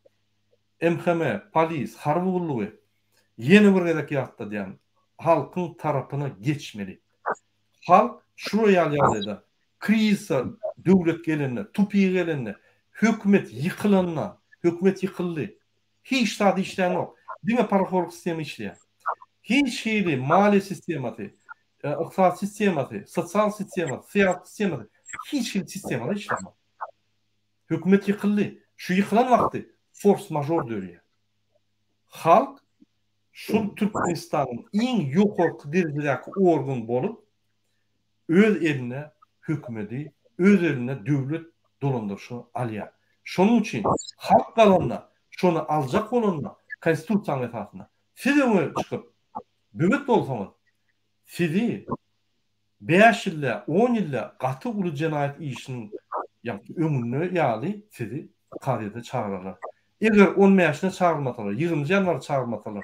MHM, polis, harby gullugy yeni bir gerek ýatda diýen halkyň tarapyna geçmeli. Halk şuraya ýalyda kriza döwlet gelende, tupi gelende, hökümet ýykylanna, hökümet ýykyldy. Hiç tadı işleyen yok. Dine paraforluk sistemi işleyen. Hiç şeyli mali sistemi, iqtisad sistemi, sosyal sistemi, siyasi sistemi, hiç şeyli sistemi işleyen. Hökümet yıkıldı. Şu yıkılan vakti force major dörüyor. Halk şu Türkmenistan'ın en yukarı derecedeki organ bolup öz eline hükmedi, öz eline devlet dolandırışı alıyor. Şunun için halk kalanına, şunu alacak olanına, konstitusiyanın esasına siz öne çıkıp devlet olsanız sizi 5 yılla, 10 yılla katı ulu cinayet işinin ömrünü yağlı sizi kariyede çağırırlar. Eğer 10 yaşına çağırmatalar, 20 yanvar çağırmatalar,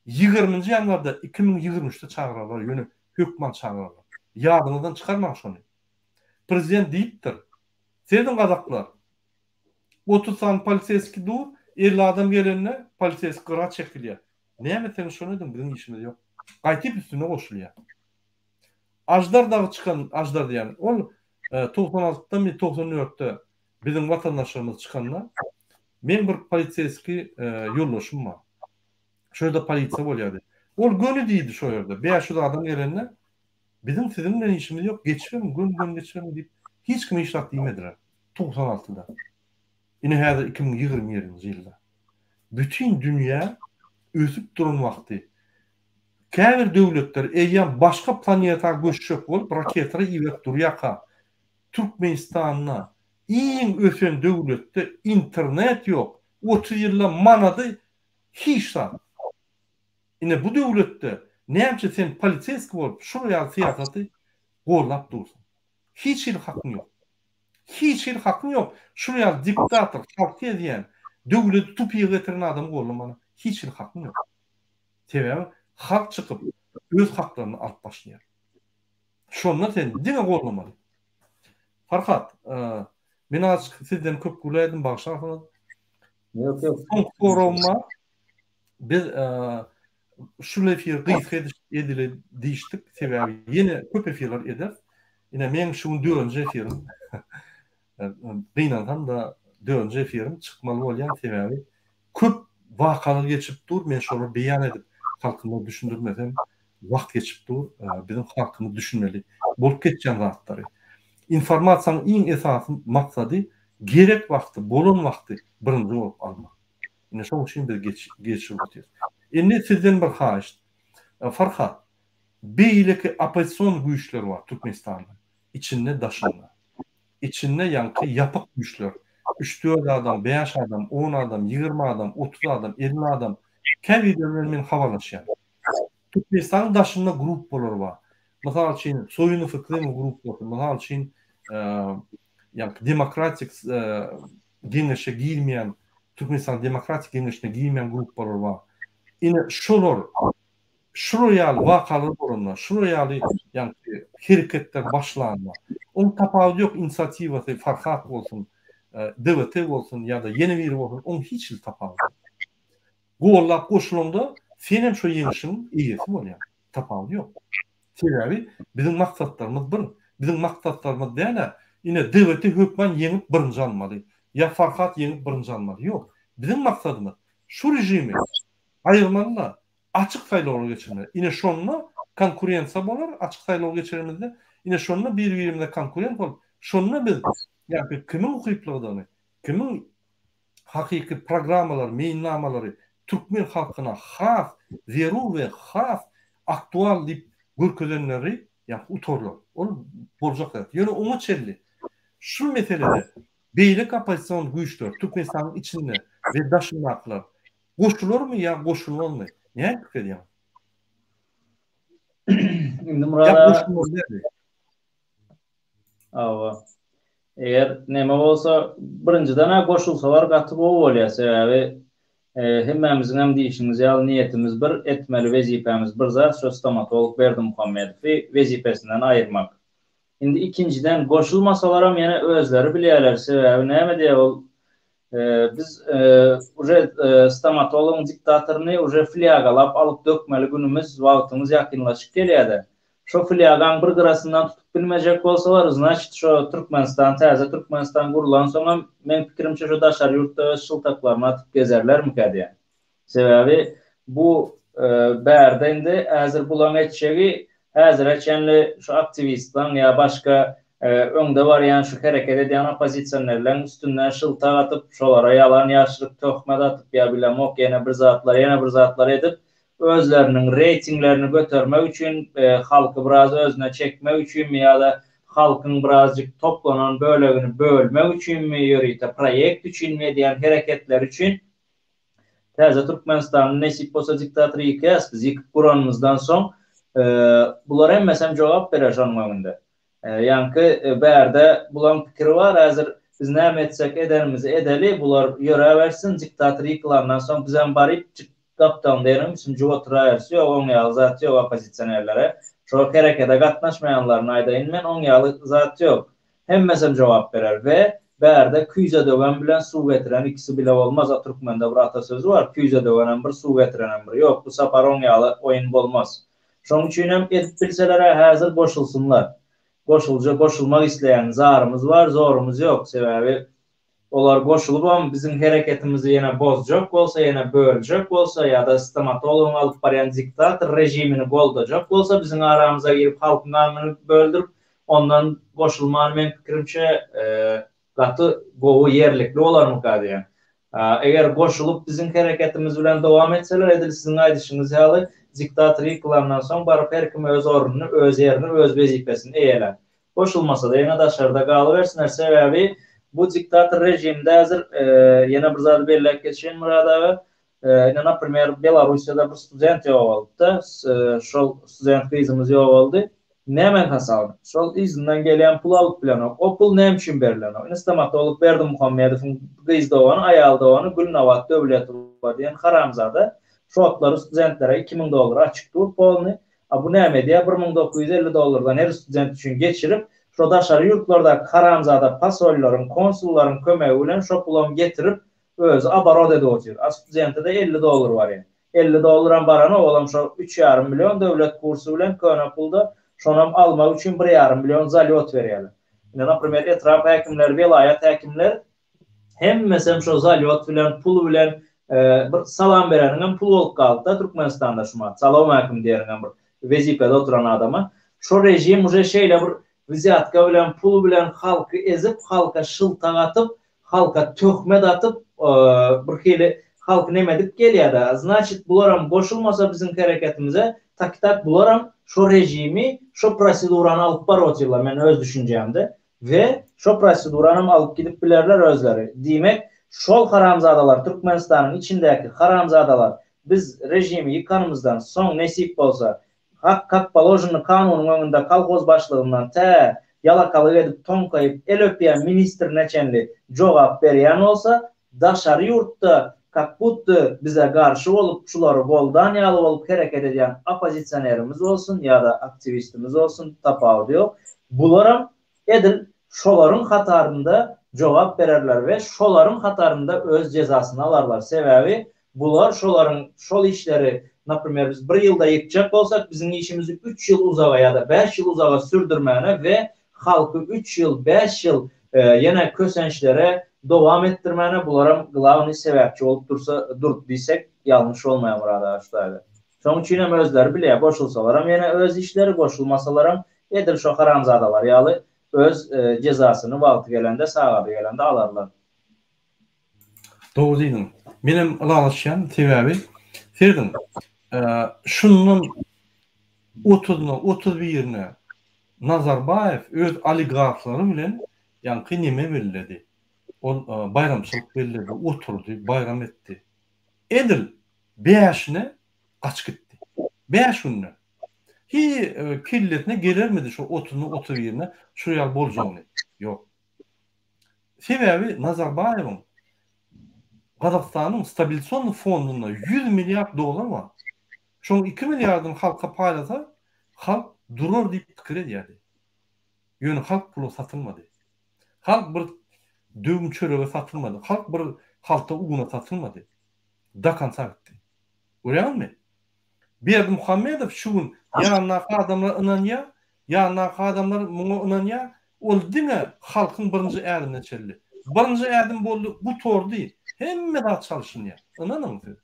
20 yanvarda 2023'te çağırırlar, yönü hükman çağırırlar. Yadınızdan çıkarmak şunu. Prezident deyiptir. Sizin qadaqlar 30 san poliseski dur, 50 adam gelenine poliseski qıra çekiliyor. Neyme sen şunu edin, bizim işimiz yok. Qaytip üstüne koşuluyor. Ajdar dağı çıkan, Ajdar diyen, o 96'da mi 94'te bizim vatandaşlarımız çıkanlar, men bir poliseski yollaşım var. Şöyle polisiya bolýardy. Ol gönü diýdi şo ýerde. 500 adam gelenine bizim sizinle işimiz yok. Geçirim, gün geçirim deyip hiç kim işlat diýmediler. 96'da. Ine häzir 2020 ýylda. Bütün dünya ösüp duran wagty. Käbir döwletler eýän başga planeta göçjek bolup raketlara iwep durýaka. Türkmenistanyna iň ösen döwletde internet yok. 30 ýylla manady hiç da. Ine bu döwletde näçe sen poliseski bolup şuraya siýasaty gorlap dursun. Hiç ýyl hakyň yok. Hiç ýyl hakyň yok. Şuraya diktator, halk diýen döwleti tupiýe getiren adam gorlamana hiç ýyl hakyň yok. Sebäbi halk çıkıp öz haklaryny alyp başlaýar. Şonda sen dine gorlamaly. Farhat, men azık sizden köp gülädim bagşasyňyz. Yok yok. Forumma biz şu efir gıyf edile diýişdik. Sebäbi ýene köp efirler eder. Ine men şu 4-nji efirim. Beýnandan da 4-nji efirim çykmaly bolýan sebäbi köp wakalar geçip dur, men şonu beýan edip halkyny düşündirmesem wagt geçip dur, bizim halkyny düşünmeli. Bolup ketýän zatlary. Informasiýanyň iň esasy maksady gerek wagty, bolan wagty birinji bolup almak. Ine şoň üçin biz geçirip ötýär. Indi sizden bir haýyş. Farhat, beýleki opozisiýon güýçleri var Türkmenistanda. İçinde daşynlar. İçinde yankı yapık güýçler. 3-4 adam, 5 adam, 10 adam, 20 adam, 30 adam, 50 adam käbiderlerden habarlaşýar. Türkmenistanyň daşynda gruplar var. Mysal üçin Soýuny Fikrim grupy, mysal üçin demokratik geňeşe girmeýän Türkmenistan demokratik geňeşine girmeýän gruplar var. Ine şolar şuraya wakalar bolanlar, şuraya hereketler başlanma. On tapawy yok inisiatiwasy Farhat bolsun, DWT bolsun ýa-da ýene biri bolsun, on hiç il tapawy. Gollap goşulanda senem şo ýeňişim iýesi bolýar. Tapawy yok. Sebäbi bizim maksatlarymız bir. Bizim maksatlarymız däle ine DWT hökmen ýeňip birinji almaly. Ya Farhat ýeňip birinji almaly. Yok. Bizim maksadymız şu rejimi aýyrmaly, açyk saýlawlar geçirmeli. Ine şonda konkurensiýa bolar, açyk saýlaw geçirmezde. Ine şonda bir-birine konkurent bolup, şonda biz ýa-da kimiň hukyklaryny, kimiň hakiki programmalar, meýillamaları Türkmen halkyna has, zeru we has aktual dip görkezenleri ýa utorlar. Ol boljak. Ýöne oňa çelli. Şu meselede beýlik opozisiýon güýçler Türkmenistanyň içinde we daşynmaklar goşularmy ýa goşulmazmy? Näme pikir edýär? Indi murada eğer neme bolsa birinciden goşulsalar gatyp bolýar. Sebäbi hemmemizin hem diýişimiz ýa niýetimiz bir, etmeli wezipemiz bir zat şu stomatolog Berdimuhammedowy wezipesinden aýyrmak. Indi ikinciden goşulmasalaram ýene özleri bilýärler. Sebäbi näme diýär ol? Biz uje stomatologyň diktatoryny uje fliagalap alyp dökmeli günümüz wagtymyz ýakynlaşyp gelýärdi. Şo fliagaň bir gyrasyndan tutup bilmejek bolsalar, значит, şo Türkmenistan, täze Türkmenistan gurulan soňam men pikirimçe şo daşary ýurtda öz şyltaklaryny atyp gezerlermi kädiýär. Sebäbi bu bärde indi häzir bulan etjegi häzir eçenli şu aktivistlaň ýa başga öňde barýan şu hereket edýän opozisiýonlarlaryň üstünden şyltak atyp, şolara ýalan ýaşyryk töhmet atyp ýa bilemok ýene bir zatlar edip özlerinin reytinglerini götürmek üçin, halkı biraz özüne çekmek üçin mi ya da halkın birazcık toplanan bölegini bölmek üçin mi ýörüýte proýekt üçin mi diýen hereketler üçin täze Türkmenistanyň nesip bolsa diktatoriyy biz ýykyp guranymyzdan soň bular hemmesem jogap berer şonmagyňda. Ýanky bärde bulan pikiri var, häzir biz näme etsek edenimizi edeli, bular ýörebersin diktatoriyyklardan soň bizem baryp kaptan derim, şimdi oturayarsı yok, on yağlı zat yok opozisyonerlere. Şu harekete katnaşmayanların ayda men on yağlı zat yok. Hem mesela cevap verer ve bärde küýze döwen bilen suw getiren ikisi bile olmaz. Türkmende bir atasözü var. Küýze döwenen bir suw getiren bir. Yok, bu sapar on yağlı oyun bolmaz. Şoň üçin hem edip bilselere häzir boşulsunlar. Boşulmak isleyen zarımız var, zorumuz yok. Sebäbi olar goşulup ama bizim hareketimizi yine bozacak olsa, yine bölecek olsa ya da stomatologun alıp baryan diktator rejimini bozacak olsa bizim aramıza girip halkın almını böldürüp ondan goşulmanı men pikirimçe katı govu yerlikli olar mı kadiyen? Eğer goşulup bizim hareketimiz bilen devam etseler edil sizin aydışınız yalı diktatori kılandan sonra barıp her kim öz orunu, öz yerini, öz vezifesini eyeler. Goşulmasa da yine daşarda kalıversinler sebebi bu diktator rejimde hazır yine bir zat belirlek geçen Muradawy napример Belarusyada bir student ýogaldy. Şol student kızımız ýogaldy. Näme hasaby? Şol izinden gelen pul alıp bilen o pul näme üçin berilen? Stomatolog Berdimuhammedowyň kız dowany, aýal dowany Gülnawat Döwletowa diýen haramzada şotlary studentlere $2000 açyk dur polny. Bu näme diýär? $1950 her student üçin geçirip şu daşary ýurtlarda haramzada pasolların, konsullaryň kömegi bilen şo pulam getirip özü abarod edýär. Studentde de $50 var ýa. $50 barany olam şo 3,5 milyon döwlet kursu bilen köne pulda şonam almak üçin 1,5 milyon zalyot berýärler. Napример, etraf häkimler, vilayet häkimler hemmesem şo zalyot bilen, pul bilen bir salam bereniň pul bolup galdy. Türkmenistanda şuma salam häkim diýeriň bir wezipede oturan adama. Şo rejim uje şeýle bir viziatka bilen, pul bilen halkı ezip, halka şyltak atıp, halka töhmet atıp, bir hili halkı nemedip gelýär. Значит, bularam boşulmasa bizim hareketimize, tak bularam şo rejimi, şo proseduranı alıp barotýarlar, men öz düşünjämde ve şo proseduranı alıp gidip bilerler özleri. Diýmek, şol haramzadalar, Türkmenistanyň içindäki haramzadalar, biz rejimi yıkanımızdan soň nesip bolsa, hak poложено kanunyň öňünde kolhoz başlygyndan yalakalyk edip tonkaýyp el öpýän ministr neçenli jogap berýän bolsa, daşary ýurtda как будто bize garşy bolup şulary boldan ýaly bolup hereket edýän opozisionerimiz bolsun ýa-da aktivistimiz bolsun tapawy ýok. Bularam edil şolaryň hatarynda jogap bererler we şolaryň hatarynda öz jezasyny alarlar. Sebäbi bular şol işleri napример biz 1 ýylda ýetjek bolsak bizim işimizi 3 ýyl uzaga ýa-da 5 ýyl uzaga sürdürmäne we halky 3 ýyl, 5 ýyl ýene kösençlere dowam etdirmäne bularam glawny sebäpçi bolup dur diýsek ýalňyş bolmaýar Murada şuýda. Şoň üçin hem özleri bilýär, boşulsalaram ýene öz işleri, boşulmasalaram edil şo haramzadalar ýaly öz jezasyny wagty gelende, sagaty gelende alarlar. Doğru diýdiň. Menem ılaşýan sebäbi Ferdim. Şunun 31-ne Nazarbayev öz oligarklary bilen ýanky nime bellädi. Ol bayramçylyk bellädi, oturdy, bayram etdi. Edil 5'ine kaç gitti. 5 günne. Hi killetine gelermedi şu 30-31'ne şuraya boljagyny. Yok. Sebäbi Nazarbayewiň Gazakstanyň stabilizasiýon fondunda 100 milyar dolar var. Şoň 2 milyardyň halka paýlasa, halk durur diýip pikir edýärdi. Ýöne halk pulu satylmady. Halk bir döwüm çörege satylmady. Halk bir halta uguna satylmady. Dakansa gitti. Görýärmi? Berdimuhammedow şu gün ýanyndaky adamlar ynanýar, ýanyndaky adamlar muňa ynanýar. Ol diňe halkyň birinji ädimine çeldi. Birinji ädim boldy, bu tordy. Hemme da çalışýar. Ynanyňdy.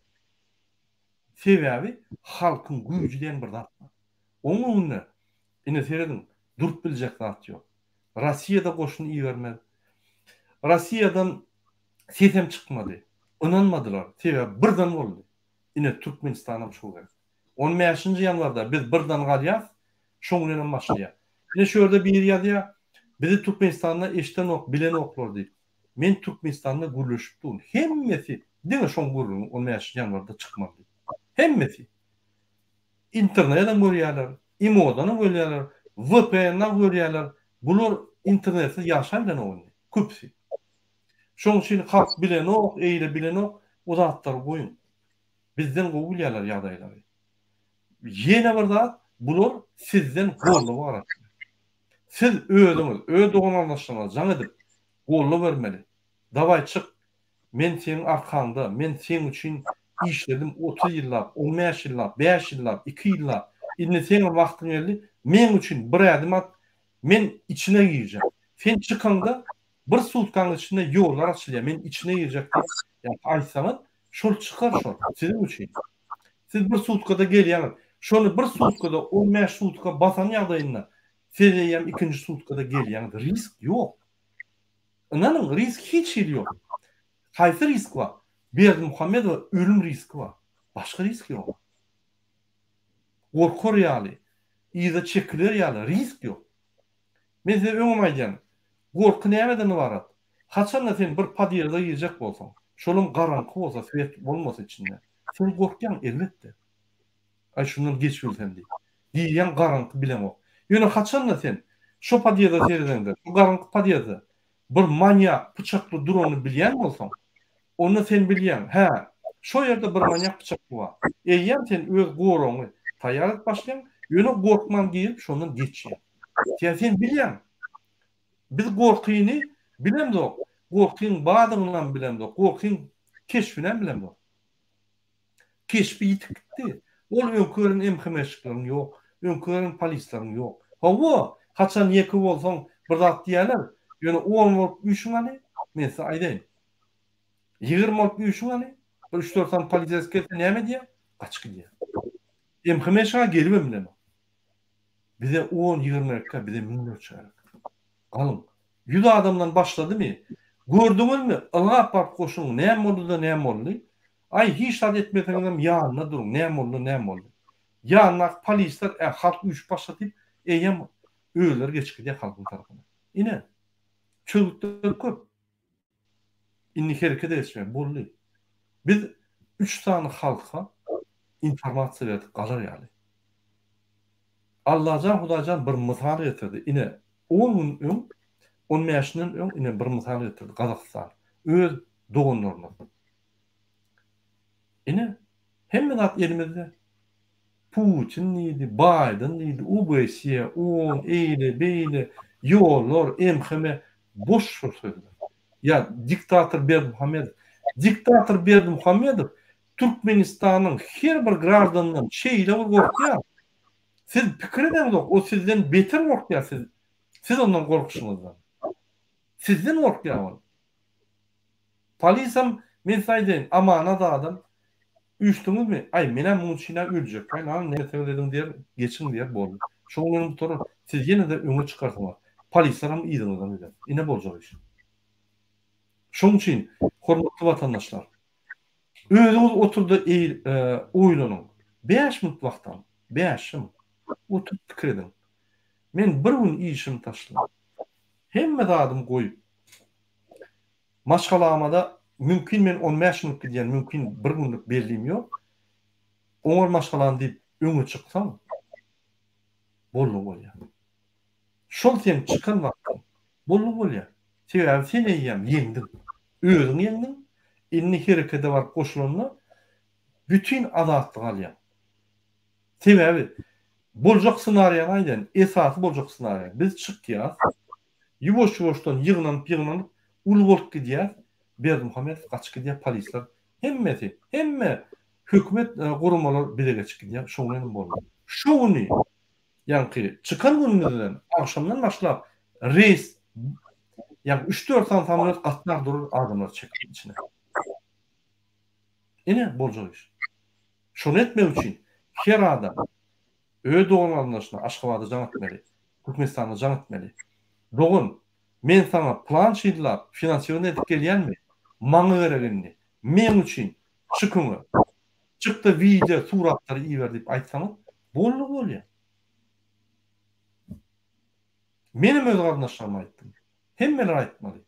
Sebäbi halkyň güýjüden bir zat. Onuňny ine seredin durup biljek zat ýok. Rossiýada goşun iýermedi. Rossiýadan sesem çykmady. Inanmadylar. Sebäbi birden boldy. Ine Türkmenistanam şu gerek. 15-nji ýanwarda biz birden galýas, şoň bilen başlaýar. Ine şu ýerde bir ýazýar, bizi Türkmenistanda eşden ok, bilen oklar diýip. Men Türkmenistanda gürleşip durun. Hemmesi, diňe şoň gürlüň 15-nji ýanwarda çykmady. Hemmesi. İnternetden görýärler, IMO'dan görýärler, VPN'den görýärler. Bular internetde ýaşaýan owny. Köpsi. Şoň üçin halk bilen ok, eýle bilen ok, o zatlary goýun. Bizden gowulýarlar ýagdaýlary. Ýene bir zat, bular sizden gorlugy aratýar. Siz özüňiz, öz dogan anlaşmaňyzy jaň edip gorlu bermeli. Daway çık, men senin arkanda, men senin üçin işledim 30 ýyllap, 15 ýyllap, 5 ýyllap, 2 ýyllap. Indi senin wagtyň geldi, men üçin bir adım at, men içine girjek. Sen çykanda bir sutkaň içinde ýollar açylýar, men içine girjek. Yani aýsaňyz, şol çykar şol, sizin üçin. Siz bir sutkada gelýäňiz, şonu bir sutkada 15 sutka basan ýagdaýynda, siz ýa ikinji sutkada gelýäňiz, risk ýok. Inanyň, risk hiç ýok. Haýsy risk bar? Berdimuhammedow ölüm riski bar. Başga risk ýok. Gorkor ýaly, ýa-da çekiler ýaly risk ýok. Men size öňüm aýdýan, gorky nämeden ibarat? Haçan sen bir padýerda ýerjek bolsaň, şolum garanky bolsa, swet bolmasa içinde. Sen gorkýan elbetde. Ay şundan geç bilsen diýip. Diýen garanky bilen ok. Ýöne haçan sen şo padýerda seredende, bu garanky padýerda bir manyak bıçaklı duronu bilýän bolsaň, onu sen bilýän. Ha, şo ýerde bir manyak bıçakly bar. Eýýär sen öz goroňy taýýar et başlaýan, ýöne gorkman gelip şondan geçýär. Sen bilýän. Biz gorkyny bilemdik. Gorkyň badyňdan bilemdik. Gorkyň keşfinden bilemdik. Keşfi ýitipdi. Ol öňkörün emhemeşiklerin ýok, öňkörün polislerin ýok. Hawa, haçan ýeki bolsaň bir zat diýerler. Ýöne 10 bolup üşüňany, men size aýdaýyn. 20 bolup üşüňany, 3-4 tane polis geldi, näme diýär? Gaçky diýär. Emhemeşiňe gelibem bilen. Bize 10-20 bize minler çağırık. Alın. 100 adamdan başladymy? Gördüňizmi? Ilgap bap koşuň, näme boldy da näme boldy? Ay hiç tat etmeseňizem ýanyna duruň, näme boldy, näme boldy? Ýanyna polisler halk üç başlatyp, eýem öýler geçki diýip halkyň tarapyna. Ine çölükler köp. Inni hereket etme boldy. Biz 3 tane halka informasiýa berdik, galar ýaly. Allahjan Hudajan bir mysal getirdi. Ine 10 gün 15-den öň ine bir mysal getirdi Gazakystan. Öz dogunlaryna. Ine hemme zat elimizde. Putin diýdi, Biden diýdi, UBS, on, eýle, beýle, ýollar, emheme boş sözler. Ya diktator Berdimuhammedow. Diktator Berdimuhammedow Türkmenistanyň her bir gражданынан şeýle gorkýar. Siz pikir edeniz o sizden beter gorkýar siz ondan gorkuşyňyzdan. Sizden gorkýar. Polisam men saýdyn amanat adam üstüňizmi? Ay menem muňu çyna öljek. Ay näme sebäpden diýer, geçin diýer boldy. Şoňdan tutup siz ýene de öňe çykarsyňlar. Polisleram ýygyňyzdan bilen. Ine boljak iş. Şoň üçin hormatly watandaşlar, özüňiz oturda oýlanyň. 5 minut wagtdan, 5 minut oturup pikir edin. Men bir gün işim taşladım. Hemme dadım goýup. Maşgalamada mümkin men 15 minut gidýän mümkin bir günlük bellim ýok. Oňar maşgalan diýip öňe çyksam bolly bolýar. Şol sen çıkan wagtda bolly bolýar. Sebäbi sen eýýäm ýeňdim. Özüň ýeňdim. Inni herekete bar goşulanyna bütün azatlyk alýar. Sebäbi boljak senariýa aýdan esasy boljak senariýa. Biz çykýar. Ýuwaş-ýuwaşdan ýygnanyp ul bolup gidýär. Berdimuhammedow gaçyp gidýär, polisler hemme hökümet gurumalar bile geçip gidýär. Şoňdan boldy. Şoňy ýa-ni çıkan gününden akşamdan başlap reis ýa 3-4 saat samolyot gatnar durur adamlar çekip içine. Ine boljak iş. Şonu etmek üçin her adam öýe doganlaryna Aşgabatda jaň etmeli, Türkmenistanda jaň etmeli. Dogun men sana plan şeýdilap, finansiýasyon edip gelýänmi? Maňa beregenni. Men üçin çykyňy. Çykdy video, suratlary iýer diýip aýtsaňyz, bolly bolýar. Menim öz gardaşlarıma aýtdym. Hemmeler aýtmaly.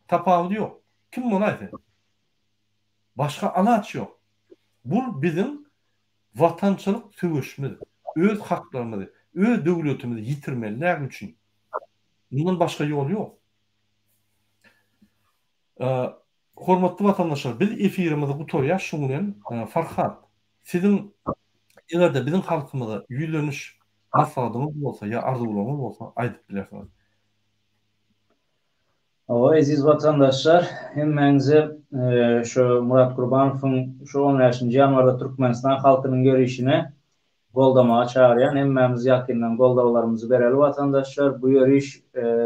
Tapawut ýok. Kim muny aýtdy? Başga alaç ýok. Bu bizim vatançylyk söwüşmiz, öz haklarymyzy, öz döwletimizi ýitirmeler üçin. Bundan başga ýol ýok. Hormatly watandaşlar, biz efirimizi gutarýar şoň bilen Farhat. Sizin egerde bizim halkymyza ýüzleniş maslahatyňyz bolsa ýa arzuwlaryňyz bolsa aýdyp bilersiňiz. Aziz watandaşlar, hemmeňize şu Murat Gurbanowyň şu 15 ýanwarda Türkmenistan halkynyň görüşine goldamağa çağıran hemmemiz yakından goldawalarymyzy bereli watandaşlar. Bu görüş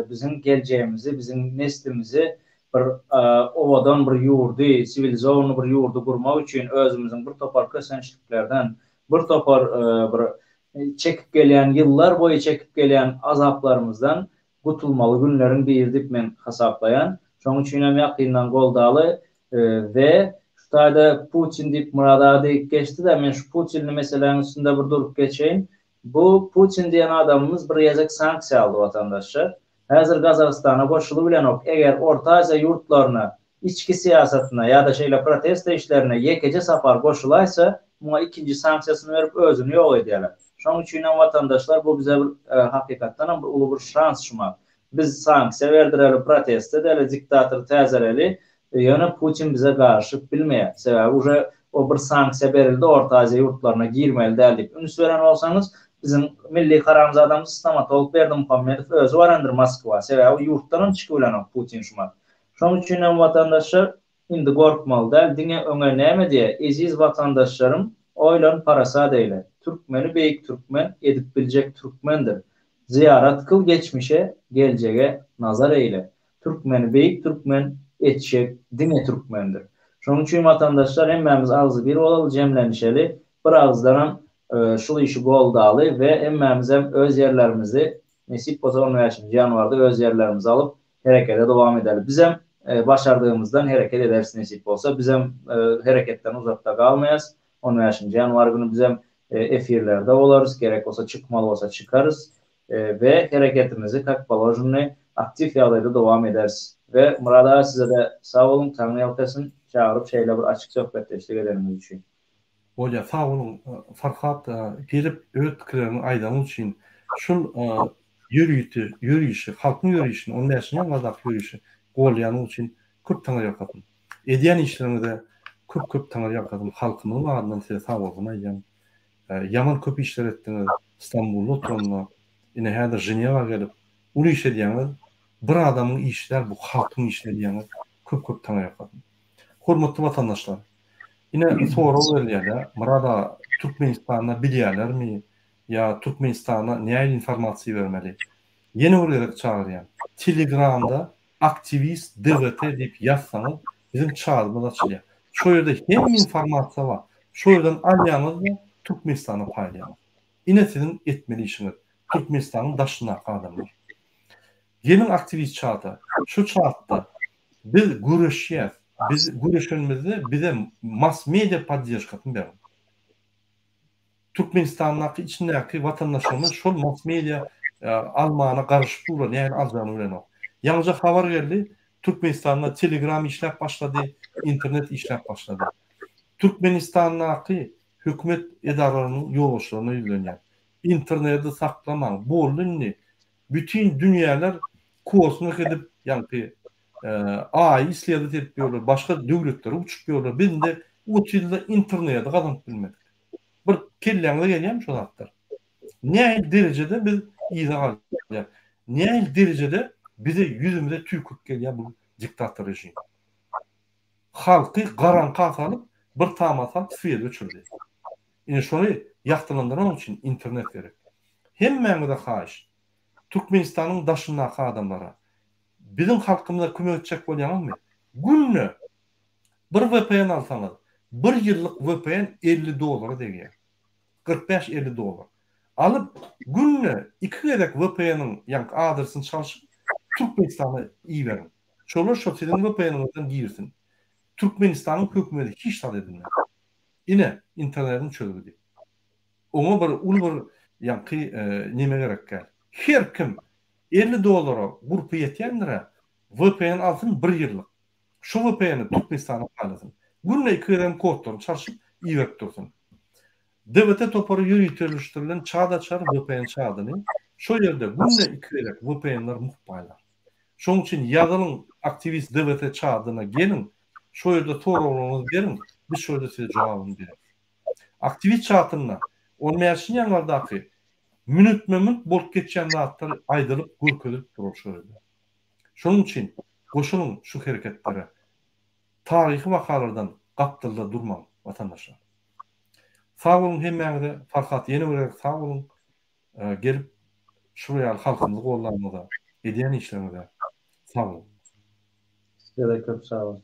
bizim geleceğimizi, bizim neslimizi bir owadan bir ýurdy, sivilizowany bir ýurdy gurmak üçin özümizin bir topar kösençliklerden, bir topar bir çekip gelýän ýyllar boýy çekip gelýän azaplarymyzdan gutulmaly günleriň biri diýip men hasaplayan. Şoň üçin hem ýakyndan goldaly we şu taýda Putin diýip murada diýip geçdi-de men şu Putinni meselenin üstünde bir durup geçeýin. Bu Putin diýen adamymız bir ýazak sanksiýa aldy watandaşlar. Häzir Gazagystana goşuly bilen ok, eger Orta Aziýa ýurtlaryna, içki siýasatyna ýa-da şeýle protest işlerine ýekece sapar goşulaysa, muňa ikinji sanksiýasyny berip özüni ýok edýärler. Şoň üçin watandaşlar bu bize hakykatdan bir uly bir şans şumak. Biz sanksiýa berdireli, protest edeli, diktator täzereli, ýöne Putin bize garşy bilmeýär. Sebäbi uje o bir sanksiýa berildi, Orta Aziýa ýurtlaryna girmeli däl diýip üns beren bolsaňyz, bizim milli karamzadamız stomatolog Berdimuhammedow özü barandyr Moskwa. Sebäbi ýurtdan çykyp bilen Putin şumak. Şoň üçin watandaşlar indi gorkmaly däl. Diňe öňe näme diýe? Eziz watandaşlarym, oýlan parasa deýle. Türkmeni beýik türkmen, edip biljek türkmendir. Ziyaret kıl geçmişe, gelecege nazar eyle. Türkmeni beýik türkmen, etşek diňe türkmendir. Şoň üçin watandaşlar hemmemiz agzy bir bolaly, jemlenişeli, bir agzdan şol işi goldaly we hemmemiz hem öz yerlerimizi nesip bolsa 15 ýanwarda öz yerlerimizi alıp herekete dowam edeli. Biz hem başardığımızdan hareket ederiz nesip bolsa. Biz hem hareketten uzakta kalmayız. 15 ýanwar günü biz hem efirlerde olarız. Gerek olsa çıkmalı olsa çıkarız. Ve hareketimizi kak poложенный aktif ýagdaýda dowam ederiz. Ve Murada size de sağ olun, Tanrı ýaltasyn çağırıp şeýle bir açyk söhbetleşdik edenimiz üçin. Bolýa, sağ olun Farhat, gelip öz pikirlerini aýdanyň üçin şol ýürüýüşi, halkyň ýürüýüşini, 15 ýanwarda ýürüýüşi golýanyň üçin köp taňa ýakadym. Edýän işlerinde köp taňa ýakadym. Halkymyň adyndan size sağ bolsun aýdym. Yaman köp işler etdiňiz. İstanbulda oturanyň, ine häzir Ženewa gelip uly iş edýäňiz, bir adamyň işler bu halkyň işleri ýaňyz köp taňa ýakadym. Hormatly watandaşlar, ine soraw berýärler, Murada Türkmenistana bilýärlermi ýa Türkmenistana näme informasiýa bermeli? Ýene urerek çağırýan. Telegramda aktivist DVT diýip ýazsaňyz bizim çağrymyz açylýar. Şo ýerde hem informasiýa bar. Şo ýerden alýanyz Türkmenistana paýlaýar. Ine sizin etmeli işiniz. Türkmenistan'ın daşına adamlar. Yemin aktivist çağda, şu çağda Biz görüşýäs. Biz görüşenimizde bize mass media podдержкасын berýär. Türkmenistanyň içindäki watandaşlarymız şol mass media almana garaşyp durar, näme aljagyny bilenok. Ýalňyja habar geldi, Türkmenistanda Telegram işläp başlady, internet işläp başlady. Türkmenistanyň hökümet edaralarynyň ýolbaşçylaryna ýüzlenýär. İnterneti saklamaň, bolunny, bütün dünýäler kosmosa gidip, ýani ay isleýät edip ýörler, başga döwletlere uçup ýörler. Biz de o ýylda interneti gazanyp bilmedik. Bir kelläňe gelýär şol haklar. Näme derejede biz ýyza galýar. Näme derejede bize yüzümüze tüýküp gelýär bu diktator rejim. Halky garanky asalyp bir tamasal süýe göçürdi. Ine şonu ýaktylandyrmak üçin internet gerek. Hemmäňe de haýyş. Türkmenistanyň daşyndaky adamlara bizim halkymyza kömek etjek bolýarmy? Günne bir VPN alsaňyz, bir ýyllyk VPN $50 degýär. $45-50. Alıp günne 2 gerek VPN'in ýa-ni adresyny çalyşyp Türkmenistana iýerin. Şolar şo sizin VPN'inizden girsin. Türkmenistanyň hökümeti hiç tad edilmez. Ine internetin çözüldü. Ona bir ulu bir ýa-ni nime gerek gel. Her kim $50 gurupy ýetýänlere VPN alsın 1 ýyllyk. Şu VPN'i Türkmenistana alasın. Günne 2 gerek kodlaryny çalyşyp iýerip dursun. Devlete topary ýürütilýän çağdaçar VPN çağdyny şo ýerde günne 2 gerek VPN'ler muhpaýlar. Şoň üçin ýazylyň aktivist devlete çağdyna gelin, şo ýerde soragyňyzy berin, biz şo ýerde size jogabyny bereriz. Aktivist çağdyna olmaýaşyn ýanlardaky minut bolup geçen zatlar aýdylyp görkezip durur şo ýerde. Şoň üçin goşunyň şu hereketlere taryhy wakalardan gapdylda durmaň watandaşlar. Sağ olun hemmäňize, Farhat ýene bir sağ olun. Gelip şu ýaly halkymyzy gollarmaga, edýän işlerinize sağ olun. Size de köp sağ olun.